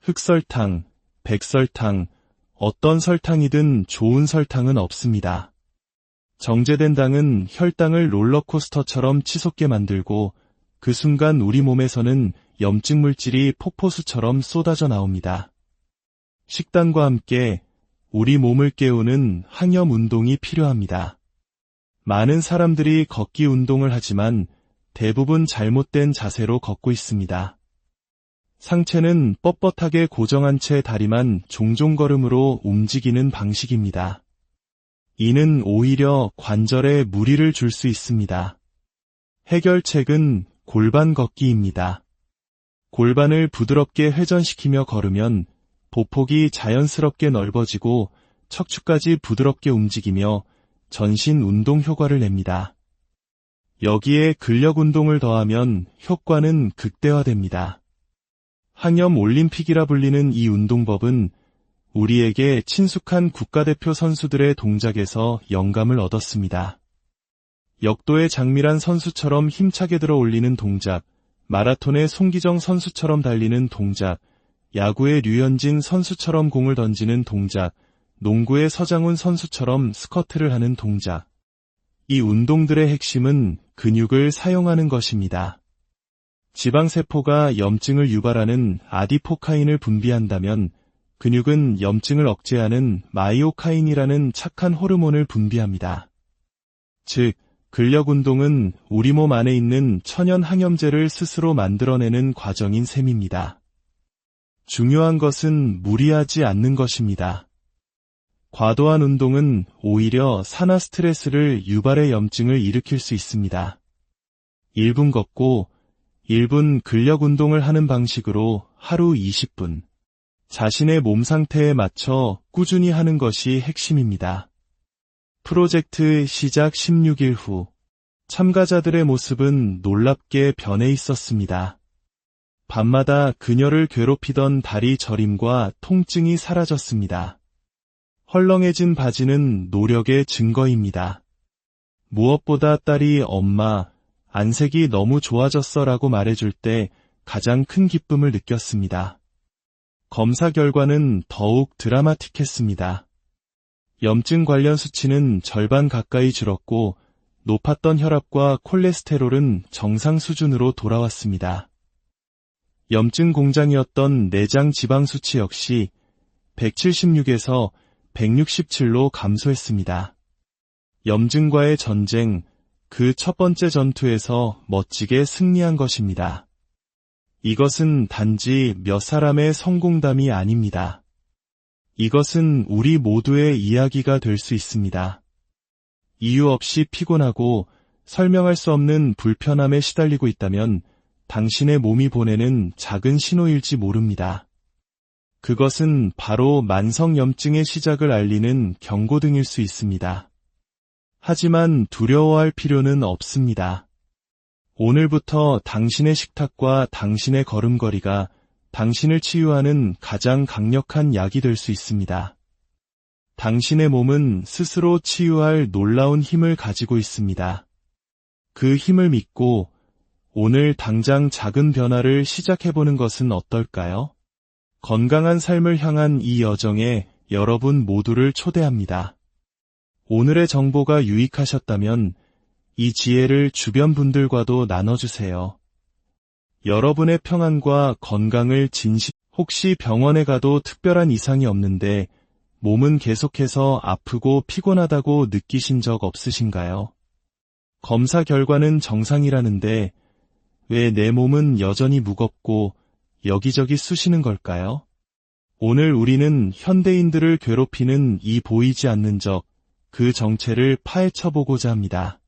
Speaker 1: 흑설탕, 백설탕, 어떤 설탕이든 좋은 설탕은 없습니다. 정제된 당은 혈당을 롤러코스터처럼 치솟게 만들고 그 순간 우리 몸에서는 염증 물질이 폭포수처럼 쏟아져 나옵니다. 식단과 함께 우리 몸을 깨우는 항염 운동이 필요합니다. 많은 사람들이 걷기 운동을 하지만 대부분 잘못된 자세로 걷고 있습니다. 상체는 뻣뻣하게 고정한 채 다리만 종종 걸음으로 움직이는 방식입니다. 이는 오히려 관절에 무리를 줄 수 있습니다. 해결책은 골반 걷기입니다. 골반을 부드럽게 회전시키며 걸으면 보폭이 자연스럽게 넓어지고 척추까지 부드럽게 움직이며 전신 운동 효과를 냅니다. 여기에 근력 운동을 더하면 효과는 극대화됩니다. 항염 올림픽이라 불리는 이 운동법은 우리에게 친숙한 국가대표 선수들의 동작에서 영감을 얻었습니다. 역도의 장미란 선수처럼 힘차게 들어 올리는 동작, 마라톤의 송기정 선수처럼 달리는 동작, 야구의 류현진 선수처럼 공을 던지는 동작, 농구의 서장훈 선수처럼 스쿼트를 하는 동작. 이 운동들의 핵심은 근육을 사용하는 것입니다. 지방세포가 염증을 유발하는 아디포카인을 분비한다면 근육은 염증을 억제하는 마이오카인이라는 착한 호르몬을 분비합니다. 즉, 근력 운동은 우리 몸 안에 있는 천연 항염제를 스스로 만들어내는 과정인 셈입니다. 중요한 것은 무리하지 않는 것입니다. 과도한 운동은 오히려 산화 스트레스를 유발해 염증을 일으킬 수 있습니다. 1분 걷고 1분 근력 운동을 하는 방식으로 하루 20분. 자신의 몸 상태에 맞춰 꾸준히 하는 것이 핵심입니다. 프로젝트 시작 16일 후 참가자들의 모습은 놀랍게 변해 있었습니다. 밤마다 그녀를 괴롭히던 다리 저림과 통증이 사라졌습니다. 헐렁해진 바지는 노력의 증거입니다. 무엇보다 딸이 엄마, 안색이 너무 좋아졌어라고 말해줄 때 가장 큰 기쁨을 느꼈습니다. 검사 결과는 더욱 드라마틱했습니다. 염증 관련 수치는 절반 가까이 줄었고 높았던 혈압과 콜레스테롤은 정상 수준으로 돌아왔습니다. 염증 공장이었던 내장 지방 수치 역시 176에서 167로 감소했습니다. 염증과의 전쟁, 그 첫 번째 전투에서 멋지게 승리한 것입니다. 이것은 단지 몇 사람의 성공담이 아닙니다. 이것은 우리 모두의 이야기가 될 수 있습니다. 이유 없이 피곤하고 설명할 수 없는 불편함에 시달리고 있다면 당신의 몸이 보내는 작은 신호일지 모릅니다. 그것은 바로 만성염증의 시작을 알리는 경고등일 수 있습니다. 하지만 두려워할 필요는 없습니다. 오늘부터 당신의 식탁과 당신의 걸음걸이가 당신을 치유하는 가장 강력한 약이 될 수 있습니다. 당신의 몸은 스스로 치유할 놀라운 힘을 가지고 있습니다. 그 힘을 믿고 오늘 당장 작은 변화를 시작해보는 것은 어떨까요? 건강한 삶을 향한 이 여정에 여러분 모두를 초대합니다. 오늘의 정보가 유익하셨다면 이 지혜를 주변 분들과도 나눠주세요. 여러분의 평안과 건강을 혹시 병원에 가도 특별한 이상이 없는데 몸은 계속해서 아프고 피곤하다고 느끼신 적 없으신가요? 검사 결과는 정상이라는데 왜 내 몸은 여전히 무겁고 여기저기 쑤시는 걸까요? 오늘 우리는 현대인들을 괴롭히는 이 보이지 않는 적, 그 정체를 파헤쳐보고자 합니다.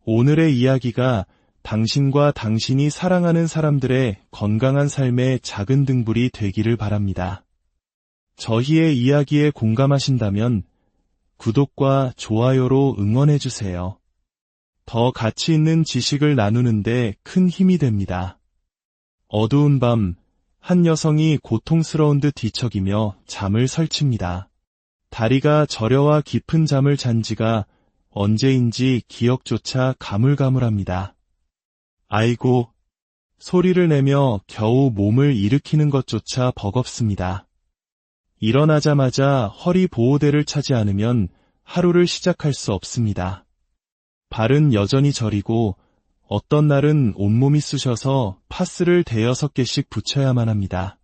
Speaker 1: 오늘의 이야기가 당신과 당신이 사랑하는 사람들의 건강한 삶의 작은 등불이 되기를 바랍니다. 저희의 이야기에 공감하신다면 구독과 좋아요로 응원해주세요. 더 가치 있는 지식을 나누는데 큰 힘이 됩니다. 어두운 밤, 한 여성이 고통스러운 듯 뒤척이며 잠을 설칩니다. 다리가 저려와 깊은 잠을 잔 지가 언제인지 기억조차 가물가물합니다. 아이고, 소리를 내며 겨우 몸을 일으키는 것조차 버겁습니다. 일어나자마자 허리 보호대를 차지 않으면 하루를 시작할 수 없습니다. 발은 여전히 저리고 어떤 날은 온몸이 쑤셔서 파스를 5-6개씩 붙여야만 합니다.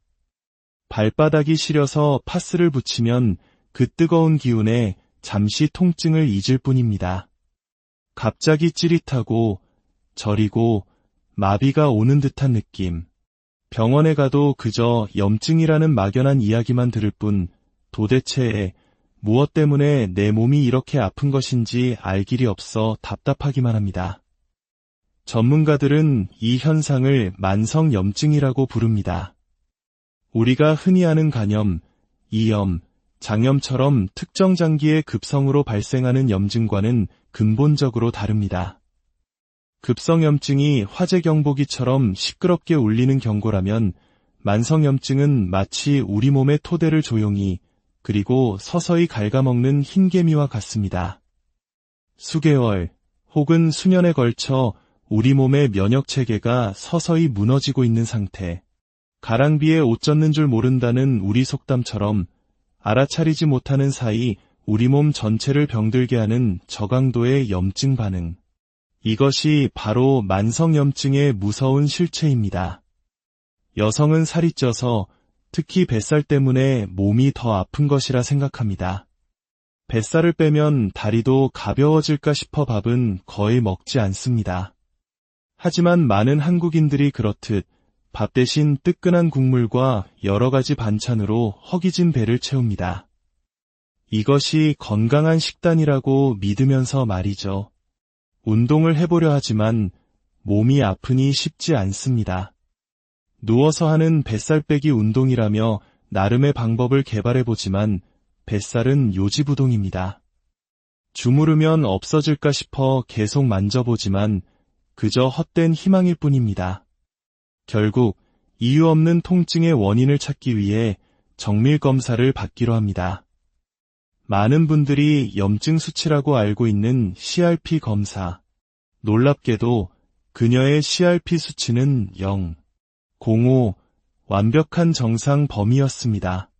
Speaker 1: 발바닥이 시려서 파스를 붙이면 그 뜨거운 기운에 잠시 통증을 잊을 뿐입니다. 갑자기 찌릿하고 저리고 마비가 오는 듯한 느낌. 병원에 가도 그저 염증이라는 막연한 이야기만 들을 뿐 도대체 무엇 때문에 내 몸이 이렇게 아픈 것인지 알 길이 없어 답답하기만 합니다. 전문가들은 이 현상을 만성염증이라고 부릅니다. 우리가 흔히 아는 간염, 이염, 장염처럼 특정 장기의 급성으로 발생하는 염증과는 근본적으로 다릅니다. 급성염증이 화재경보기처럼 시끄럽게 울리는 경고라면 만성염증은 마치 우리 몸의 토대를 조용히 그리고 서서히 갉아먹는 흰개미와 같습니다. 수개월 혹은 수년에 걸쳐 우리 몸의 면역체계가 서서히 무너지고 있는 상태. 가랑비에 옷 젖는 줄 모른다는 우리 속담처럼 알아차리지 못하는 사이 우리 몸 전체를 병들게 하는 저강도의 염증 반응. 이것이 바로 만성염증의 무서운 실체입니다. 여성은 살이 쪄서 특히 뱃살 때문에 몸이 더 아픈 것이라 생각합니다. 뱃살을 빼면 다리도 가벼워질까 싶어 밥은 거의 먹지 않습니다. 하지만 많은 한국인들이 그렇듯 밥 대신 뜨끈한 국물과 여러 가지 반찬으로 허기진 배를 채웁니다. 이것이 건강한 식단이라고 믿으면서 말이죠. 운동을 해보려 하지만 몸이 아프니 쉽지 않습니다. 누워서 하는 뱃살 빼기 운동이라며 나름의 방법을 개발해보지만 뱃살은 요지부동입니다. 주무르면 없어질까 싶어 계속 만져보지만 그저 헛된 희망일 뿐입니다. 결국 이유 없는 통증의 원인을 찾기 위해 정밀 검사를 받기로 합니다. 많은 분들이 염증 수치라고 알고 있는 CRP 검사. 놀랍게도 그녀의 CRP 수치는 0, 05, 완벽한 정상 범위였습니다.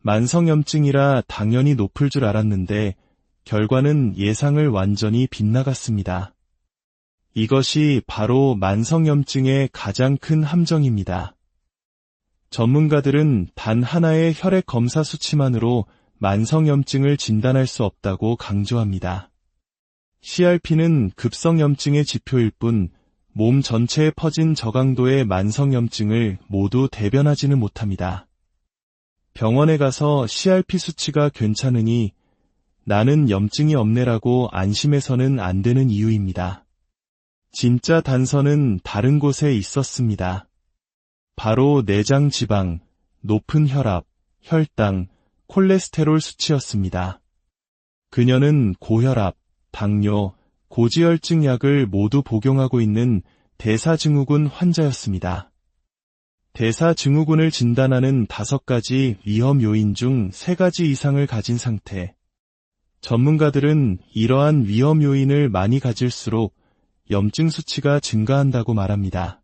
Speaker 1: 만성염증이라 당연히 높을 줄 알았는데 결과는 예상을 완전히 빗나갔습니다. 이것이 바로 만성염증의 가장 큰 함정입니다. 전문가들은 단 하나의 혈액 검사 수치만으로 만성염증을 진단할 수 없다고 강조합니다. CRP는 급성염증의 지표일 뿐 몸 전체에 퍼진 저강도의 만성염증을 모두 대변하지는 못합니다. 병원에 가서 CRP 수치가 괜찮으니 나는 염증이 없네라고 안심해서는 안 되는 이유입니다. 진짜 단서는 다른 곳에 있었습니다. 바로 내장 지방, 높은 혈압, 혈당, 콜레스테롤 수치였습니다. 그녀는 고혈압, 당뇨, 고지혈증 약을 모두 복용하고 있는 대사증후군 환자였습니다. 대사증후군을 진단하는 5가지 위험 요인 중 3가지 이상을 가진 상태. 전문가들은 이러한 위험 요인을 많이 가질수록 염증 수치가 증가한다고 말합니다.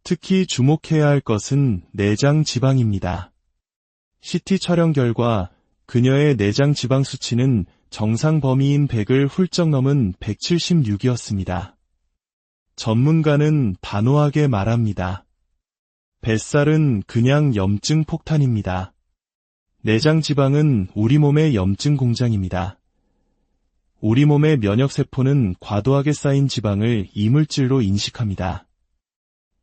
Speaker 1: 특히 주목해야 할 것은 내장 지방입니다. CT 촬영 결과 그녀의 내장 지방 수치는 정상 범위인 100을 훌쩍 넘은 176이었습니다. 전문가는 단호하게 말합니다. 뱃살은 그냥 염증 폭탄입니다. 내장 지방은 우리 몸의 염증 공장입니다. 우리 몸의 면역세포는 과도하게 쌓인 지방을 이물질로 인식합니다.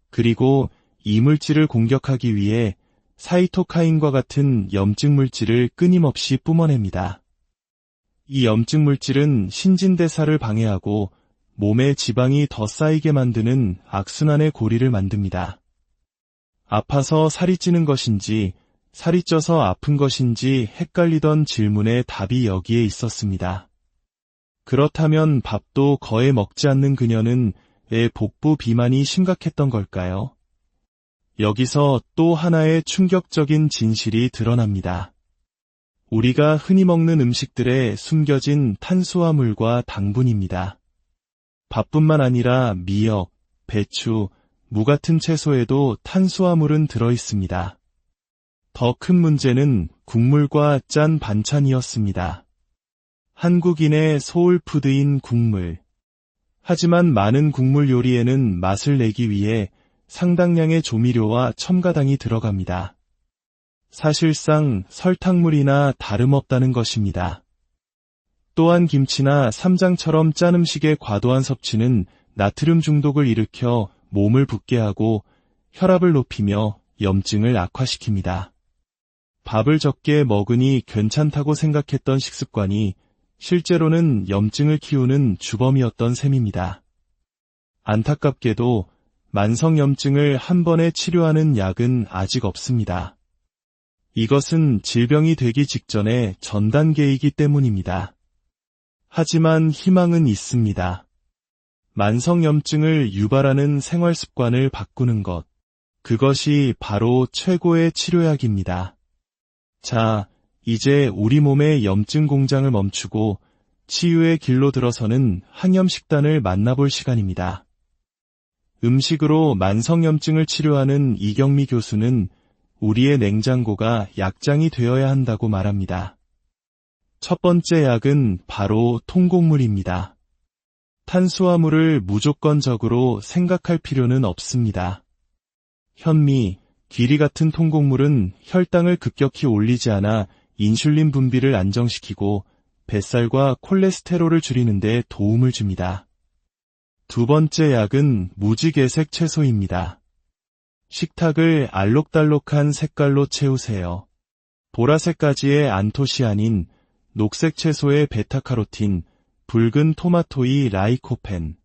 Speaker 1: 그리고 이물질을 공격하기 위해 사이토카인과 같은 염증 물질을 끊임없이 뿜어냅니다. 이 염증 물질은 신진대사를 방해하고 몸에 지방이 더 쌓이게 만드는 악순환의 고리를 만듭니다. 아파서 살이 찌는 것인지 살이 쪄서 아픈 것인지 헷갈리던 질문의 답이 여기에 있었습니다. 그렇다면 밥도 거의 먹지 않는 그녀는 왜 복부 비만이 심각했던 걸까요? 여기서 또 하나의 충격적인 진실이 드러납니다. 우리가 흔히 먹는 음식들에 숨겨진 탄수화물과 당분입니다. 밥뿐만 아니라 미역, 배추, 무 같은 채소에도 탄수화물은 들어있습니다. 더 큰 문제는 국물과 짠 반찬이었습니다. 한국인의 소울푸드인 국물. 하지만 많은 국물 요리에는 맛을 내기 위해 상당량의 조미료와 첨가당이 들어갑니다. 사실상 설탕물이나 다름없다는 것입니다. 또한 김치나 쌈장처럼 짠 음식의 과도한 섭취는 나트륨 중독을 일으켜 몸을 붓게 하고 혈압을 높이며 염증을 악화시킵니다. 밥을 적게 먹으니 괜찮다고 생각했던 식습관이 실제로는 염증을 키우는 주범이었던 셈입니다. 안타깝게도 만성염증을 한 번에 치료하는 약은 아직 없습니다. 이것은 질병이 되기 직전의 전 단계이기 때문입니다. 하지만 희망은 있습니다. 만성염증을 유발하는 생활습관을 바꾸는 것. 그것이 바로 최고의 치료약입니다. 자, 이제 우리 몸의 염증 공장을 멈추고 치유의 길로 들어서는 항염식단을 만나볼 시간입니다. 음식으로 만성염증을 치료하는 이경미 교수는 우리의 냉장고가 약장이 되어야 한다고 말합니다. 첫 번째 약은 바로 통곡물입니다. 탄수화물을 무조건적으로 생각할 필요는 없습니다. 현미, 귀리 같은 통곡물은 혈당을 급격히 올리지 않아 인슐린 분비를 안정시키고 뱃살과 콜레스테롤을 줄이는 데 도움을 줍니다. 두 번째 약은 무지개색 채소입니다. 식탁을 알록달록한 색깔로 채우세요. 보라색 가지의 안토시아닌, 녹색 채소의 베타카로틴, 붉은 토마토의 라이코펜.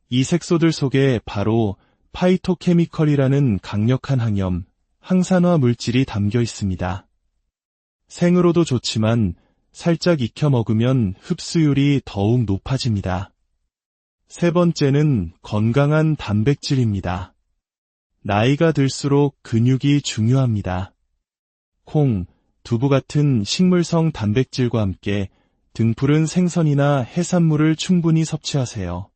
Speaker 1: 이 색소들 속에 바로 파이토케미컬이라는 강력한 항염, 항산화 물질이 담겨 있습니다. 생으로도 좋지만 살짝 익혀 먹으면 흡수율이 더욱 높아집니다. 세 번째는 건강한 단백질입니다. 나이가 들수록 근육이 중요합니다. 콩, 두부 같은 식물성 단백질과 함께 등푸른 생선이나 해산물을 충분히 섭취하세요.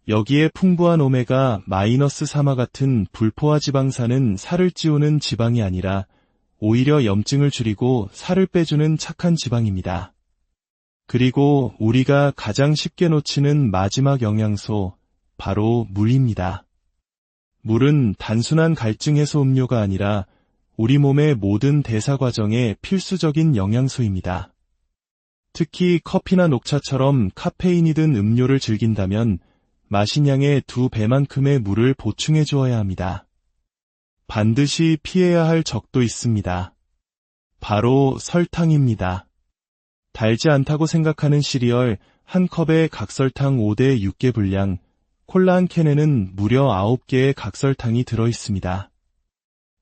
Speaker 1: 여기에 풍부한 오메가-3와 같은 불포화 지방산은 살을 찌우는 지방이 아니라 오히려 염증을 줄이고 살을 빼주는 착한 지방입니다. 그리고 우리가 가장 쉽게 놓치는 마지막 영양소, 바로 물입니다. 물은 단순한 갈증 해소 음료가 아니라 우리 몸의 모든 대사 과정에 필수적인 영양소입니다. 특히 커피나 녹차처럼 카페인이 든 음료를 즐긴다면 마신 양의 2배만큼의 물을 보충해 주어야 합니다. 반드시 피해야 할 적도 있습니다. 바로 설탕입니다. 달지 않다고 생각하는 시리얼 한 컵에 각설탕 5대 6개 분량, 콜라 한 캔에는 무려 9개의 각설탕이 들어있습니다.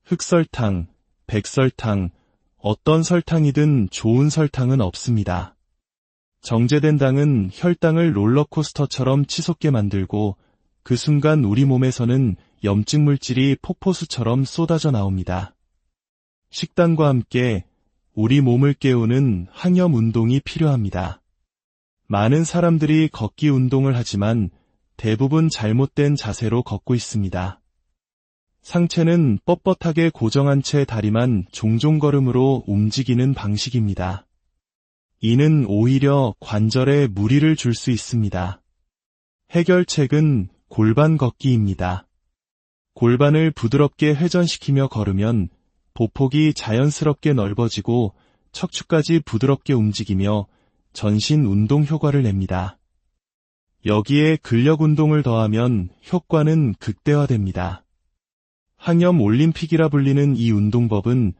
Speaker 1: 흑설탕, 백설탕, 어떤 설탕이든 좋은 설탕은 없습니다. 정제된 당은 혈당을 롤러코스터처럼 치솟게 만들고 그 순간 우리 몸에서는 염증 물질이 폭포수처럼 쏟아져 나옵니다. 식단과 함께 우리 몸을 깨우는 항염 운동이 필요합니다. 많은 사람들이 걷기 운동을 하지만 대부분 잘못된 자세로 걷고 있습니다. 상체는 뻣뻣하게 고정한 채 다리만 종종 걸음으로 움직이는 방식입니다. 이는 오히려 관절에 무리를 줄 수 있습니다. 해결책은 골반 걷기입니다. 골반을 부드럽게 회전시키며 걸으면 보폭이 자연스럽게 넓어지고 척추까지 부드럽게 움직이며 전신 운동 효과를 냅니다. 여기에 근력 운동을 더하면 효과는 극대화됩니다. 항염 올림픽이라 불리는 이 운동법은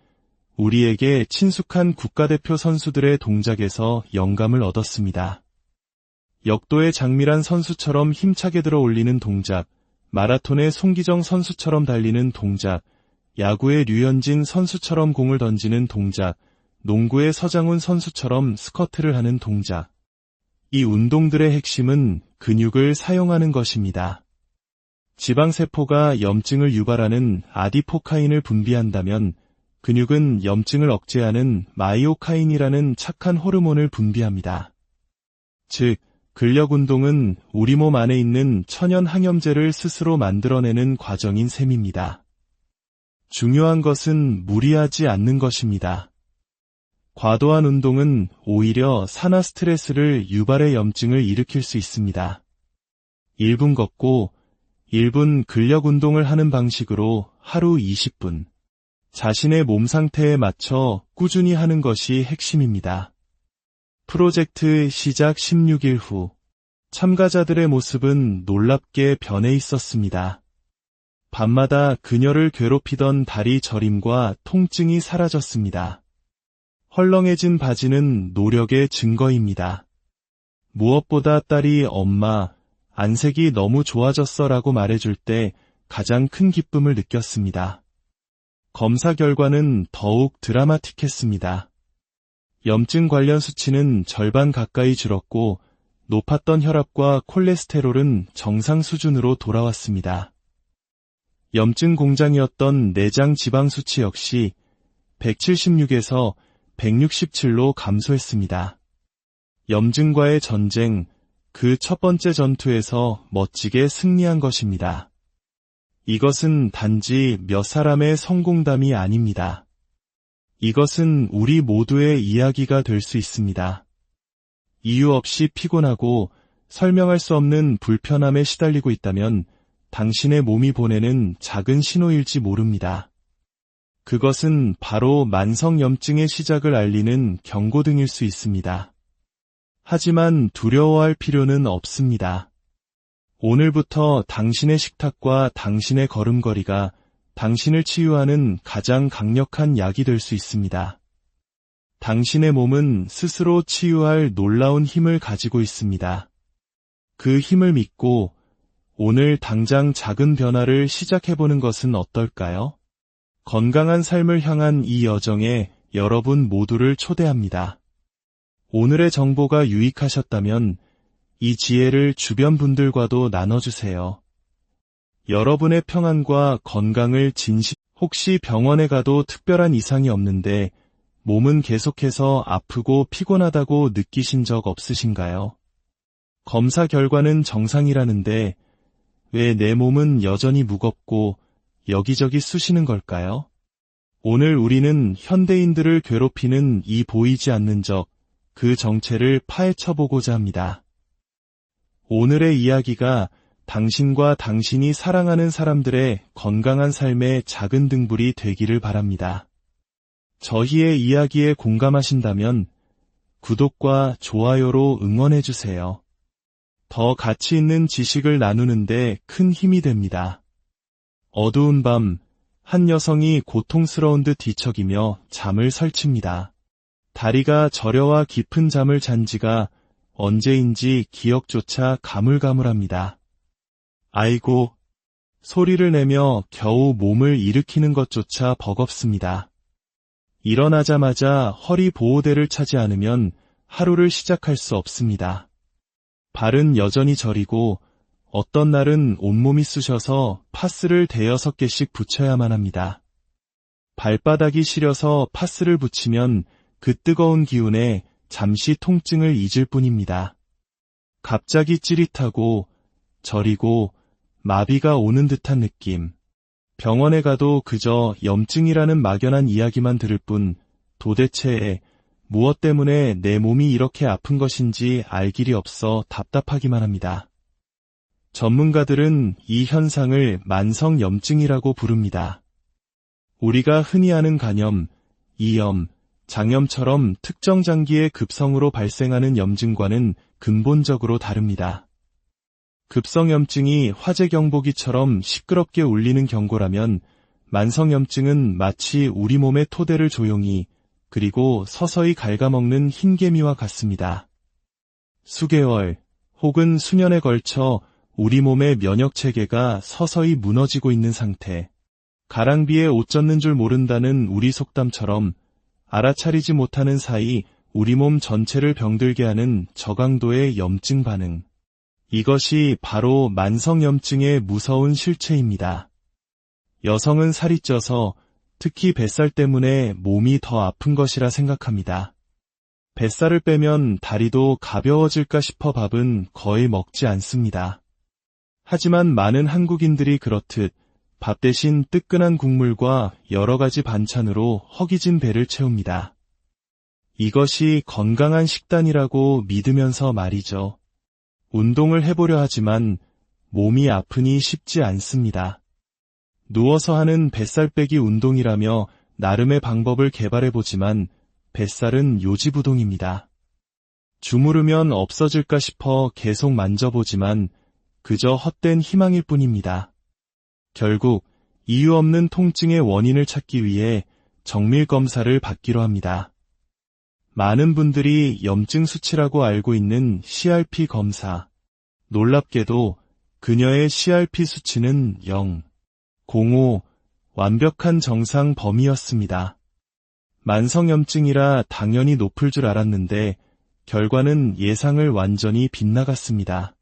Speaker 1: 우리에게 친숙한 국가대표 선수들의 동작에서 영감을 얻었습니다. 역도의 장미란 선수처럼 힘차게 들어 올리는 동작, 마라톤의 송기정 선수처럼 달리는 동작, 야구의 류현진 선수처럼 공을 던지는 동작, 농구의 서장훈 선수처럼 스쿼트를 하는 동작. 이 운동들의 핵심은 근육을 사용하는 것입니다. 지방세포가 염증을 유발하는 아디포카인을 분비한다면 근육은 염증을 억제하는 마이오카인이라는 착한 호르몬을 분비합니다. 즉, 근력 운동은 우리 몸 안에 있는 천연 항염제를 스스로 만들어내는 과정인 셈입니다. 중요한 것은 무리하지 않는 것입니다. 과도한 운동은 오히려 산화 스트레스를 유발해 염증을 일으킬 수 있습니다. 1분 걷고 1분 근력 운동을 하는 방식으로 하루 20분. 자신의 몸 상태에 맞춰 꾸준히 하는 것이 핵심입니다. 프로젝트 시작 16일 후 참가자들의 모습은 놀랍게 변해 있었습니다. 밤마다 그녀를 괴롭히던 다리 저림과 통증이 사라졌습니다. 헐렁해진 바지는 노력의 증거입니다. 무엇보다 딸이 엄마, 안색이 너무 좋아졌어 라고 말해줄 때 가장 큰 기쁨을 느꼈습니다. 검사 결과는 더욱 드라마틱했습니다. 염증 관련 수치는 절반 가까이 줄었고 높았던 혈압과 콜레스테롤은 정상 수준으로 돌아왔습니다. 염증 공장이었던 내장 지방 수치 역시 176에서 167로 감소했습니다. 염증과의 전쟁, 그 첫 번째 전투에서 멋지게 승리한 것입니다. 이것은 단지 몇 사람의 성공담이 아닙니다. 이것은 우리 모두의 이야기가 될 수 있습니다. 이유 없이 피곤하고 설명할 수 없는 불편함에 시달리고 있다면 당신의 몸이 보내는 작은 신호일지 모릅니다. 그것은 바로 만성염증의 시작을 알리는 경고등일 수 있습니다. 하지만 두려워할 필요는 없습니다. 오늘부터 당신의 식탁과 당신의 걸음걸이가 당신을 치유하는 가장 강력한 약이 될 수 있습니다. 당신의 몸은 스스로 치유할 놀라운 힘을 가지고 있습니다. 그 힘을 믿고 오늘 당장 작은 변화를 시작해보는 것은 어떨까요? 건강한 삶을 향한 이 여정에 여러분 모두를 초대합니다. 오늘의 정보가 유익하셨다면 이 지혜를 주변 분들과도 나눠주세요. 여러분의 평안과 건강을 혹시 병원에 가도 특별한 이상이 없는데 몸은 계속해서 아프고 피곤하다고 느끼신 적 없으신가요? 검사 결과는 정상이라는데 왜 내 몸은 여전히 무겁고 여기저기 쑤시는 걸까요? 오늘 우리는 현대인들을 괴롭히는 이 보이지 않는 적, 그 정체를 파헤쳐보고자 합니다. 오늘의 이야기가 당신과 당신이 사랑하는 사람들의 건강한 삶의 작은 등불이 되기를 바랍니다. 저희의 이야기에 공감하신다면 구독과 좋아요로 응원해주세요. 더 가치 있는 지식을 나누는데 큰 힘이 됩니다. 어두운 밤, 한 여성이 고통스러운 듯 뒤척이며 잠을 설칩니다. 다리가 저려와 깊은 잠을 잔 지가 언제인지 기억조차 가물가물합니다. 아이고, 소리를 내며 겨우 몸을 일으키는 것조차 버겁습니다. 일어나자마자 허리 보호대를 차지 않으면 하루를 시작할 수 없습니다. 발은 여전히 저리고 어떤 날은 온몸이 쑤셔서 파스를 5-6개씩 붙여야만 합니다. 발바닥이 시려서 파스를 붙이면 그 뜨거운 기운에 잠시 통증을 잊을 뿐입니다. 갑자기 찌릿하고 저리고 마비가 오는 듯한 느낌. 병원에 가도 그저 염증이라는 막연한 이야기만 들을 뿐 도대체 무엇 때문에 내 몸이 이렇게 아픈 것인지 알 길이 없어 답답하기만 합니다. 전문가들은 이 현상을 만성염증이라고 부릅니다. 우리가 흔히 아는 간염, 이염, 장염처럼 특정 장기의 급성으로 발생하는 염증과는 근본적으로 다릅니다. 급성염증이 화재경보기처럼 시끄럽게 울리는 경고라면 만성염증은 마치 우리 몸의 토대를 조용히 그리고 서서히 갉아먹는 흰개미와 같습니다. 수개월 혹은 수년에 걸쳐 우리 몸의 면역체계가 서서히 무너지고 있는 상태, 가랑비에 옷 젖는 줄 모른다는 우리 속담처럼 알아차리지 못하는 사이 우리 몸 전체를 병들게 하는 저강도의 염증 반응. 이것이 바로 만성염증의 무서운 실체입니다. 여성은 살이 쪄서 특히 뱃살 때문에 몸이 더 아픈 것이라 생각합니다. 뱃살을 빼면 다리도 가벼워질까 싶어 밥은 거의 먹지 않습니다. 하지만 많은 한국인들이 그렇듯 밥 대신 뜨끈한 국물과 여러 가지 반찬으로 허기진 배를 채웁니다. 이것이 건강한 식단이라고 믿으면서 말이죠. 운동을 해보려 하지만 몸이 아프니 쉽지 않습니다. 누워서 하는 뱃살 빼기 운동이라며 나름의 방법을 개발해보지만 뱃살은 요지부동입니다. 주무르면 없어질까 싶어 계속 만져보지만 그저 헛된 희망일 뿐입니다. 결국 이유 없는 통증의 원인을 찾기 위해 정밀 검사를 받기로 합니다. 많은 분들이 염증 수치라고 알고 있는 CRP 검사. 놀랍게도 그녀의 CRP 수치는 0, 05, 완벽한 정상 범위였습니다. 만성염증이라 당연히 높을 줄 알았는데 결과는 예상을 완전히 빗나갔습니다.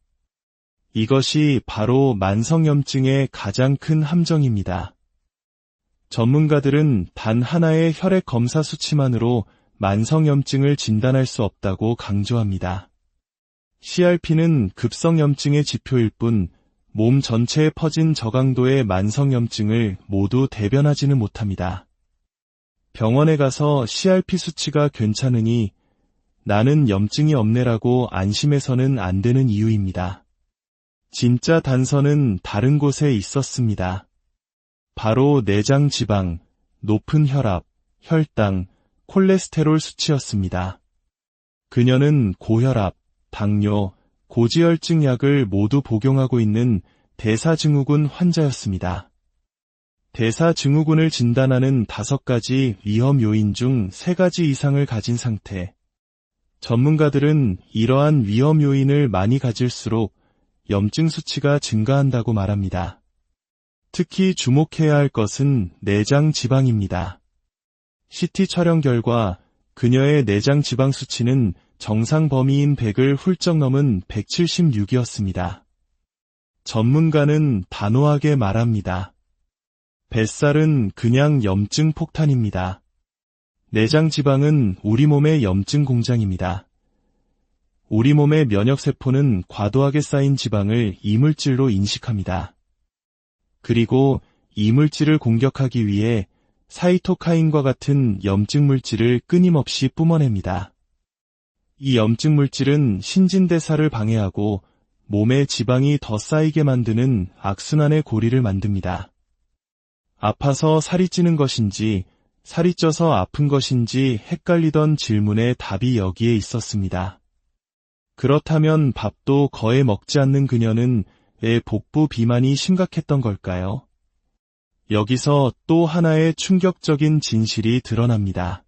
Speaker 1: 이것이 바로 만성염증의 가장 큰 함정입니다. 전문가들은 단 하나의 혈액 검사 수치만으로 만성염증을 진단할 수 없다고 강조합니다. CRP는 급성염증의 지표일 뿐 몸 전체에 퍼진 저강도의 만성염증을 모두 대변하지는 못합니다. 병원에 가서 CRP 수치가 괜찮으니 나는 염증이 없네라고 안심해서는 안 되는 이유입니다. 진짜 단서는 다른 곳에 있었습니다. 바로 내장 지방, 높은 혈압, 혈당, 콜레스테롤 수치였습니다. 그녀는 고혈압, 당뇨, 고지혈증 약을 모두 복용하고 있는 대사증후군 환자였습니다. 대사증후군을 진단하는 5가지 위험 요인 중 3가지 이상을 가진 상태. 전문가들은 이러한 위험 요인을 많이 가질수록 염증 수치가 증가한다고 말합니다. 특히 주목해야 할 것은 내장 지방입니다. CT 촬영 결과 그녀의 내장 지방 수치는 정상 범위인 100을 훌쩍 넘은 176이었습니다. 전문가는 단호하게 말합니다. 뱃살은 그냥 염증 폭탄입니다. 내장 지방은 우리 몸의 염증 공장입니다. 우리 몸의 면역세포는 과도하게 쌓인 지방을 이물질로 인식합니다. 그리고 이물질을 공격하기 위해 사이토카인과 같은 염증 물질을 끊임없이 뿜어냅니다. 이 염증 물질은 신진대사를 방해하고 몸에 지방이 더 쌓이게 만드는 악순환의 고리를 만듭니다. 아파서 살이 찌는 것인지 살이 쪄서 아픈 것인지 헷갈리던 질문에 답이 여기에 있었습니다. 그렇다면 밥도 거의 먹지 않는 그녀는 왜 복부 비만이 심각했던 걸까요? 여기서 또 하나의 충격적인 진실이 드러납니다.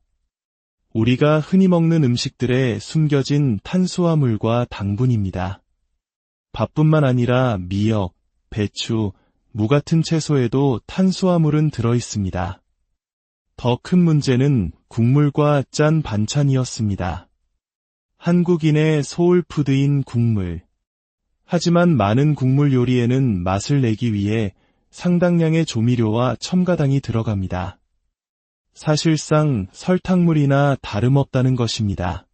Speaker 1: 우리가 흔히 먹는 음식들에 숨겨진 탄수화물과 당분입니다. 밥뿐만 아니라 미역, 배추, 무 같은 채소에도 탄수화물은 들어있습니다. 더 큰 문제는 국물과 짠 반찬이었습니다. 한국인의 소울푸드인 국물. 하지만 많은 국물 요리에는 맛을 내기 위해 상당량의 조미료와 첨가당이 들어갑니다. 사실상 설탕물이나 다름없다는 것입니다.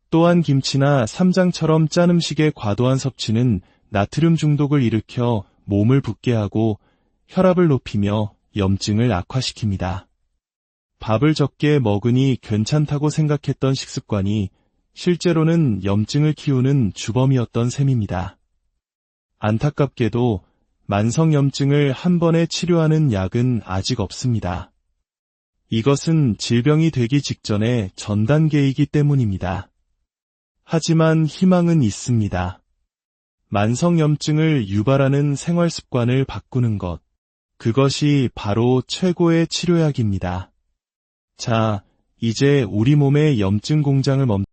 Speaker 1: 또한 김치나 쌈장처럼 짠 음식의 과도한 섭취는 나트륨 중독을 일으켜 몸을 붓게 하고 혈압을 높이며 염증을 악화시킵니다. 밥을 적게 먹으니 괜찮다고 생각했던 식습관이 실제로는 염증을 키우는 주범이었던 셈입니다. 안타깝게도 만성염증을 한 번에 치료하는 약은 아직 없습니다. 이것은 질병이 되기 직전의 전 단계이기 때문입니다. 하지만 희망은 있습니다. 만성염증을 유발하는 생활 습관을 바꾸는 것. 그것이 바로 최고의 치료약입니다. 자, 이제 우리 몸의 염증 공장을